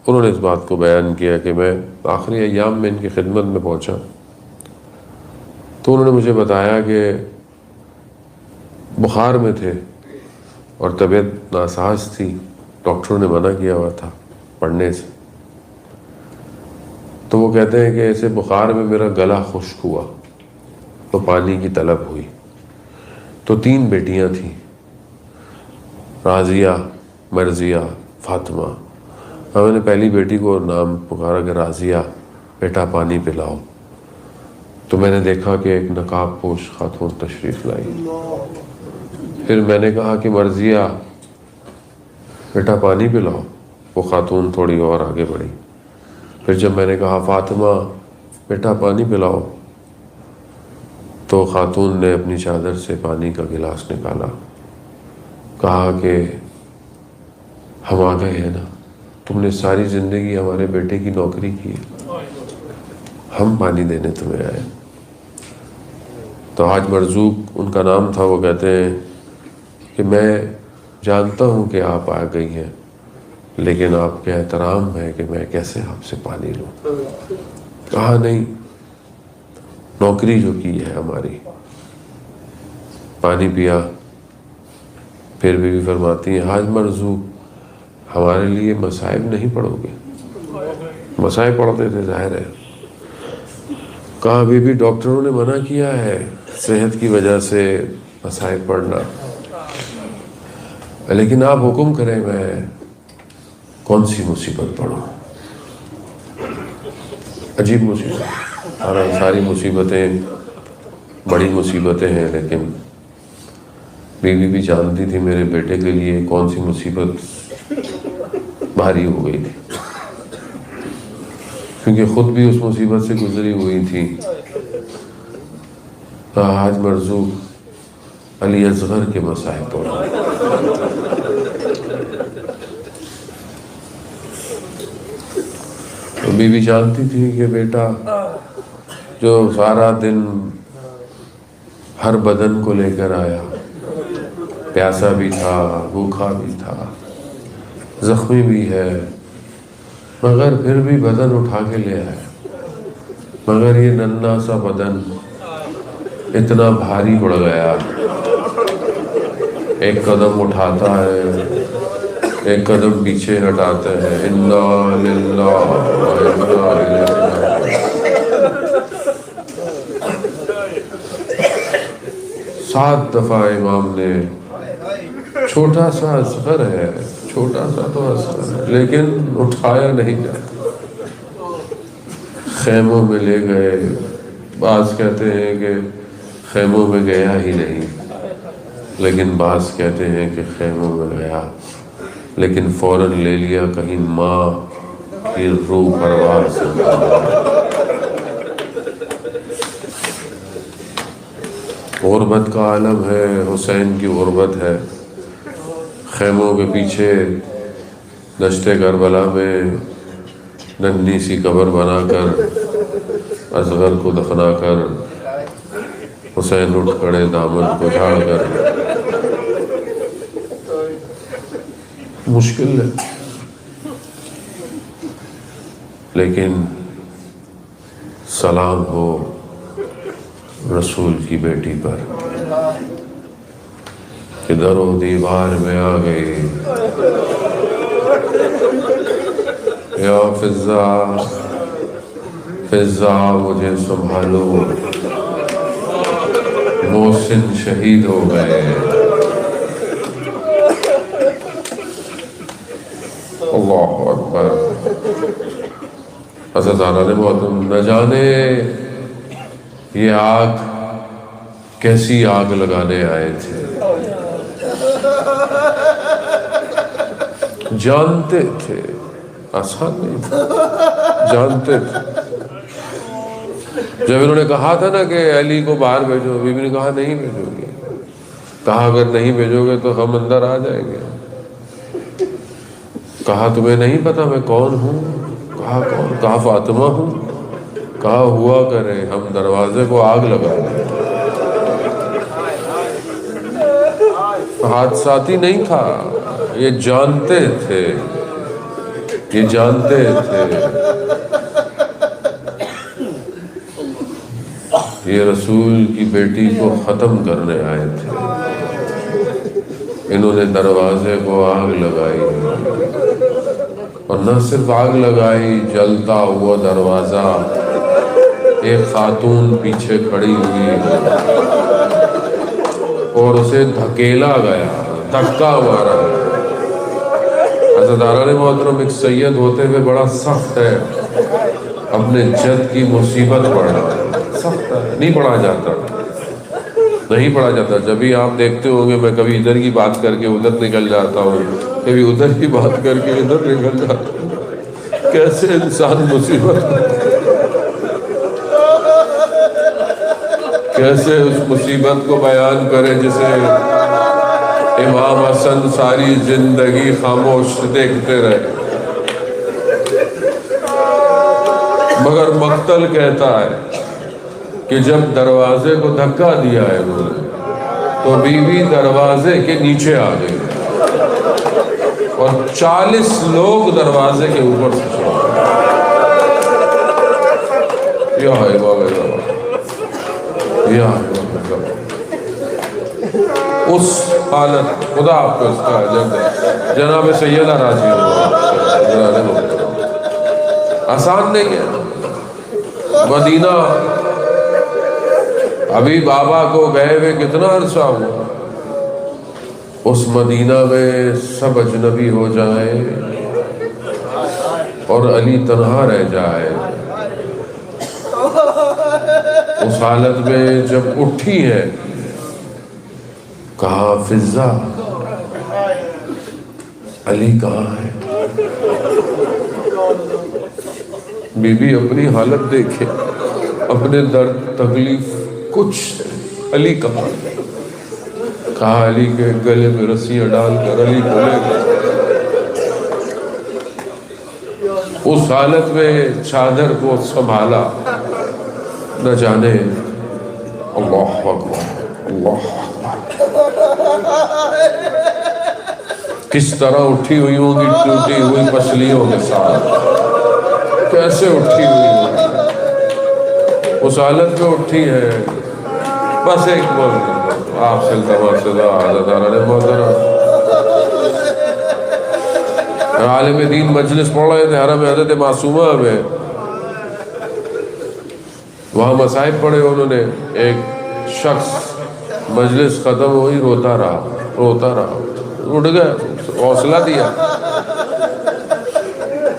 انہوں نے اس بات کو بیان کیا کہ میں آخری ایام میں ان کی خدمت میں پہنچا. تو انہوں نے مجھے بتایا کہ بخار میں تھے اور طبیعت ناساز تھی, ڈاکٹروں نے منع کیا ہوا تھا پڑھنے سے. تو وہ کہتے ہیں کہ ایسے بخار میں میرا گلا خشک ہوا تو پانی کی طلب ہوئی. تو 3 بیٹیاں تھیں, راضیہ, مرضیہ, فاطمہ. میں نے پہلی بیٹی کو نام پکارا کہ راضیہ بیٹا پانی پلاؤ. تو میں نے دیکھا کہ ایک نقاب پوش خاتون تشریف لائی. پھر میں نے کہا کہ مرضیہ بیٹا پانی پلاؤ. وہ خاتون تھوڑی اور آگے بڑھی. پھر جب میں نے کہا فاطمہ بیٹا پانی پلاؤ, تو خاتون نے اپنی چادر سے پانی کا گلاس نکالا، کہا کہ ہم آ گئے ہیں نا، تم نے ساری زندگی ہمارے بیٹے کی نوکری کی، ہم پانی دینے تمہیں آئے۔ تو حاج مرزوق ان کا نام تھا، وہ کہتے ہیں کہ میں جانتا ہوں کہ آپ آ گئی ہیں، لیکن آپ کے احترام ہے کہ میں کیسے آپ سے پانی لوں۔ کہا نہیں، نوکری جو کی ہے ہماری۔ پانی پیا، پھر بھی فرماتی ہیں حاج مرزوق ہمارے لیے مصائب نہیں پڑھو گے؟ مصائب پڑھتے تھے ظاہر ہے۔ کہا ابھی بھی ڈاکٹروں نے منع کیا ہے صحت کی وجہ سے مصائب پڑھنا، لیکن آپ حکم کریں میں کون سی مصیبت پڑھوں؟ عجیب مصیبت، ساری مصیبتیں بڑی مصیبتیں ہیں، لیکن بیوی بھی جانتی تھی میرے بیٹے کے لیے کون سی مصیبت بھاری ہو گئی تھی، کیونکہ خود بھی اس مصیبت سے گزری ہوئی تھی۔ حاج مرزوق علی اصغر کے مصائب پڑھا۔ بیوی جانتی تھی کہ بیٹا جو سارا دن ہر بدن کو لے کر آیا، پیاسا بھی تھا، بھوکا بھی تھا، زخمی بھی ہے، مگر پھر بھی بدن اٹھا کے لے آیا، مگر یہ ننھا سا بدن اتنا بھاری پڑ گیا، ایک قدم اٹھاتا ہے، ایک قدم پیچھے ہٹاتے ہیں، انا للہ و انا الیہ راجعون۔ 7 دفعہ امام نے، چھوٹا سا اصغر ہے، چھوٹا سا تو اصغر ہے، لیکن اٹھایا نہیں جاتا، خیموں میں لے گئے۔ بعض کہتے ہیں کہ خیموں میں گیا ہی نہیں، لیکن بعض کہتے ہیں کہ خیموں میں گیا، لیکن فوراً لے لیا کہیں ماں کی روح پرواز سے۔ غربت کا عالم ہے، حسین کی غربت ہے، خیموں کے پیچھے دشت کربلا میں ننھی سی قبر بنا کر اصغر کو دفنا کر حسین اٹھ کھڑے دامن کو جھاڑ کر۔ مشکل ہے، لیکن سلام ہو رسول کی بیٹی پر کہ در و دیوار میں آ گئی، یا فضا فضا مجھے سنبھالو، محسن شہید ہو گئے۔ اللہ اکبر۔ عزیزان محترم، نہ جانے یہ آگ کیسی آگ لگانے آئے تھے، جانتے تھے آسان نہیں تھا، جانتے تھے۔ جب انہوں نے کہا تھا نا کہ علی کو باہر بھیجو، بیوی نے کہا نہیں بھیجو گے، کہا اگر نہیں بھیجو گے تو ہم اندر آ جائیں گے۔ کہا تمہیں نہیں پتا میں کون ہوں؟ کہا کون؟ کہا فاطمہ ہوں۔ کہا ہوا کرے، ہم دروازے کو آگ لگا دیں۔ حادثاتی نہیں تھا، یہ جانتے تھے، یہ جانتے تھے یہ رسول کی بیٹی کو ختم کرنے آئے تھے۔ انہوں نے دروازے کو آگ لگائی، اور نہ صرف آگ لگائی، جلتا ہوا دروازہ، ایک خاتون پیچھے کھڑی ہوئی اور اسے دھکیلا گیا، دھکا مارا گیا۔ عزیزان محترم، ایک سید ہوتے ہوئے بڑا سخت ہے اپنے جد کی مصیبت پڑھنا، سخت ہے، نہیں پڑھا جاتا، نہیں پڑھا جاتا۔ جب بھی آپ دیکھتے ہوں گے میں کبھی ادھر کی بات کر کے ادھر نکل جاتا ہوں، کبھی ادھر کی بات کر کے ادھر نکل جاتا ہوں، کیسے انسان مصیبت کیسے اس مصیبت کو بیان کرے جسے امام حسن ساری زندگی خاموش دیکھتے رہے، مگر مقتل کہتا ہے کہ جب دروازے کو دھکا دیا ہے انہوں نے تو بیوی دروازے کے نیچے آ گئی اور 40 لوگ دروازے کے اوپر سے چڑھ گئے۔ یا ہے بابا یا اس حالت، خدا آپ کو اس کا عجب ہے۔ جناب سیدہ راضی ہو، آسان نہیں ہے مدینہ۔ ابھی بابا کو گئے ہوئے کتنا عرصہ ہوا، اس مدینہ میں سب اجنبی ہو جائیں اور علی تنہا رہ جائے۔ اس حالت میں جب اٹھی ہے، کہا فضہ علی کہاں ہے؟ بی بی اپنی حالت دیکھے، اپنے درد تکلیف کچھ، علی کہاں ہے؟ کہا علی کے گلے میں رسیاں ڈال کر علی کو لے گئے۔ اس حالت میں چادر کو سنبھالا، نہ جانے اللہ اکبر اللہ کس طرح اٹھی ہوئی ہوں گی ٹوٹی ہوئی پسلیوں کے ساتھ، کیسے اٹھی ہوئی ہوں، اس حالت میں اٹھی ہے۔ بس ایک بول آپ سے التماس حضرت محترم عالم دین مجلس پڑھ رہے تھے حرم حضرت معصومہ میں، وہاں مصائب پڑھے انہوں نے۔ ایک شخص مجلس ختم ہوئی، روتا رہا، اٹھ گیا، حوصلہ دیا۔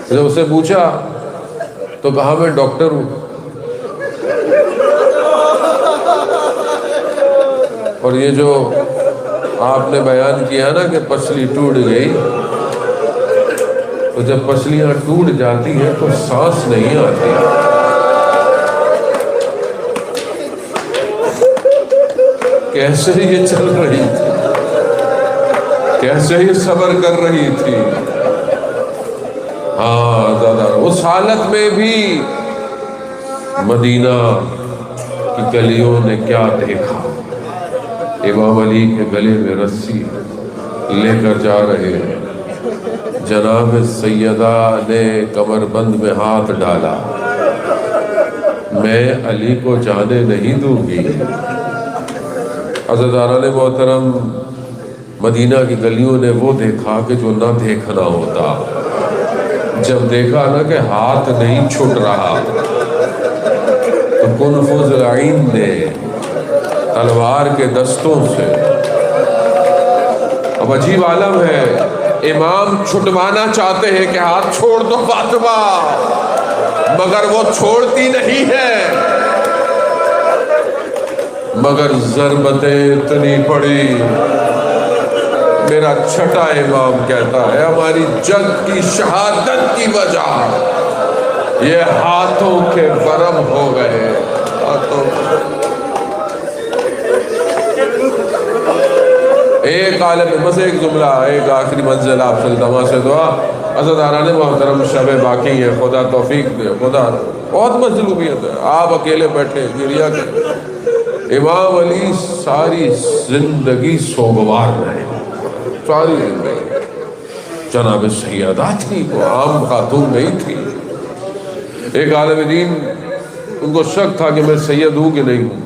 جب اسے پوچھا تو کہا میں ڈاکٹر ہوں، اور یہ جو آپ نے بیان کیا نا کہ پسلی ٹوٹ گئی، تو جب پسلیاں ٹوٹ جاتی ہیں تو سانس نہیں آتی، کیسے یہ چل رہی تھی، کیسے یہ صبر کر رہی تھی۔ ہاں دادا، اس حالت میں بھی مدینہ کی گلیوں نے کیا دیکھا، امام علی کے گلے میں رسی لے کر جا رہے ہیں، جناب سیدہ نے کمر بند میں ہاتھ ڈالا، میں علی کو جانے نہیں دوں گی۔ عزیزان محترم، مدینہ کی گلیوں نے وہ دیکھا کہ جو نہ دیکھنا ہوتا۔ جب دیکھا نا کہ ہاتھ نہیں چھوٹ رہا تو کنفذ العین نے تلوار کے دستوں سے، اب عجیب عالم ہے، امام چھٹوانا چاہتے ہیں کہ ہاتھ چھوڑ دو فاطمہ، مگر وہ چھوڑتی نہیں ہے، مگر ضربتیں اتنی پڑی۔ میرا چھٹا امام کہتا ہے ہماری جنگ کی شہادت کی وجہ یہ ہاتھوں کے ورم ہو گئے، ہاتھوں۔ ایک عالم، بس ایک جملہ، ایک آخری منزل آپ سے التماس سے دعا۔ عزیزان محترم، شب باقی ہے، خدا توفیق دے، خدا بہت مظلومیت ہے، آپ اکیلے بیٹھے گریا کریں۔ امام علی ساری زندگی سوگوار رہے، ساری زندگی جناب سیدہ تھی، وہ عام خاتون نہیں تھی۔ ایک عالم دین، ان کو شک تھا کہ میں سید ہوں کہ نہیں ہوں،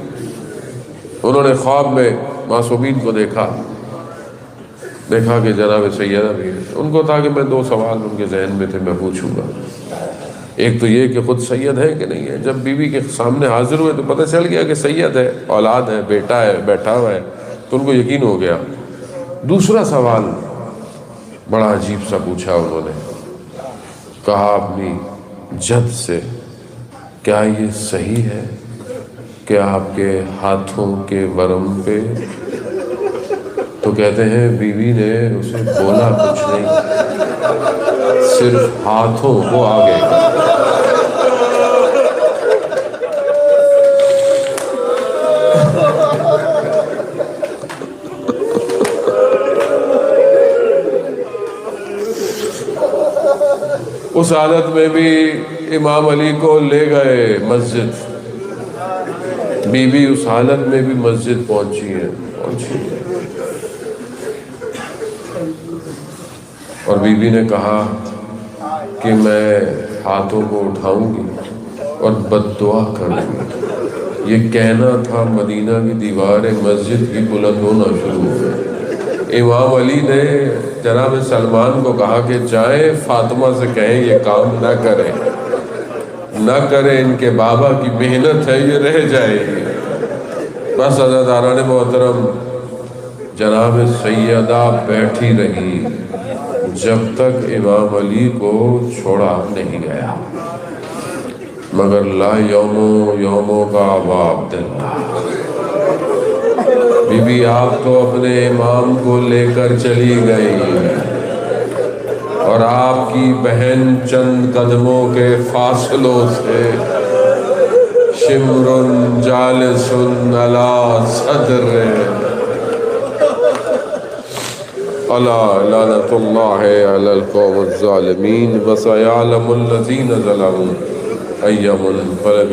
انہوں نے خواب میں معصومین کو دیکھا کہ جناب سیدہ بھی ہے۔ ان کو تھا کہ میں 2 سوال ان کے ذہن میں تھے میں پوچھوں گا، ایک تو یہ کہ خود سید ہے کہ نہیں ہے۔ جب بیوی کے سامنے حاضر ہوئے تو پتہ چل گیا کہ سید ہے، اولاد ہے، بیٹا ہے، بیٹھا ہوا ہے، تو ان کو یقین ہو گیا۔ دوسرا سوال بڑا عجیب سا پوچھا انہوں نے، کہا اپنی جد سے کیا یہ صحیح ہے کہ آپ کے ہاتھوں کے ورم پہ؟ تو کہتے ہیں بیوی نے اسے بولا کچھ نہیں، صرف ہاتھوں کو آگے اس حالت میں بھی امام علی کو لے گئے مسجد، بی بی اس حالت میں بھی مسجد پہنچی ہے اور بی بی نے کہا کہ میں ہاتھوں کو اٹھاؤں گی اور بد دعا کروں گی۔ یہ کہنا تھا، مدینہ کی دیواریں مسجد کی بلند ہونا شروع ہو گئی۔ امام علی نے جناب سلمان کو کہا کہ جائیں فاطمہ سے کہیں یہ کام نہ کریں، ان کے بابا کی محنت ہے یہ رہ جائے گی۔ بس عزیزان محترم، جناب سیدہ بیٹھی رہی جب تک امام علی کو چھوڑا نہیں گیا، مگر لا یوموں کا باب دلہ، بی بی آپ تو اپنے امام کو لے کر چلی گئی اور آپ کی بہن چند قدموں کے فاصلوں سے شمر جالس علی صدر الا لعنۃ اللہ علی القوم الظالمین وسیعلم الذین ظلموا ای منقلب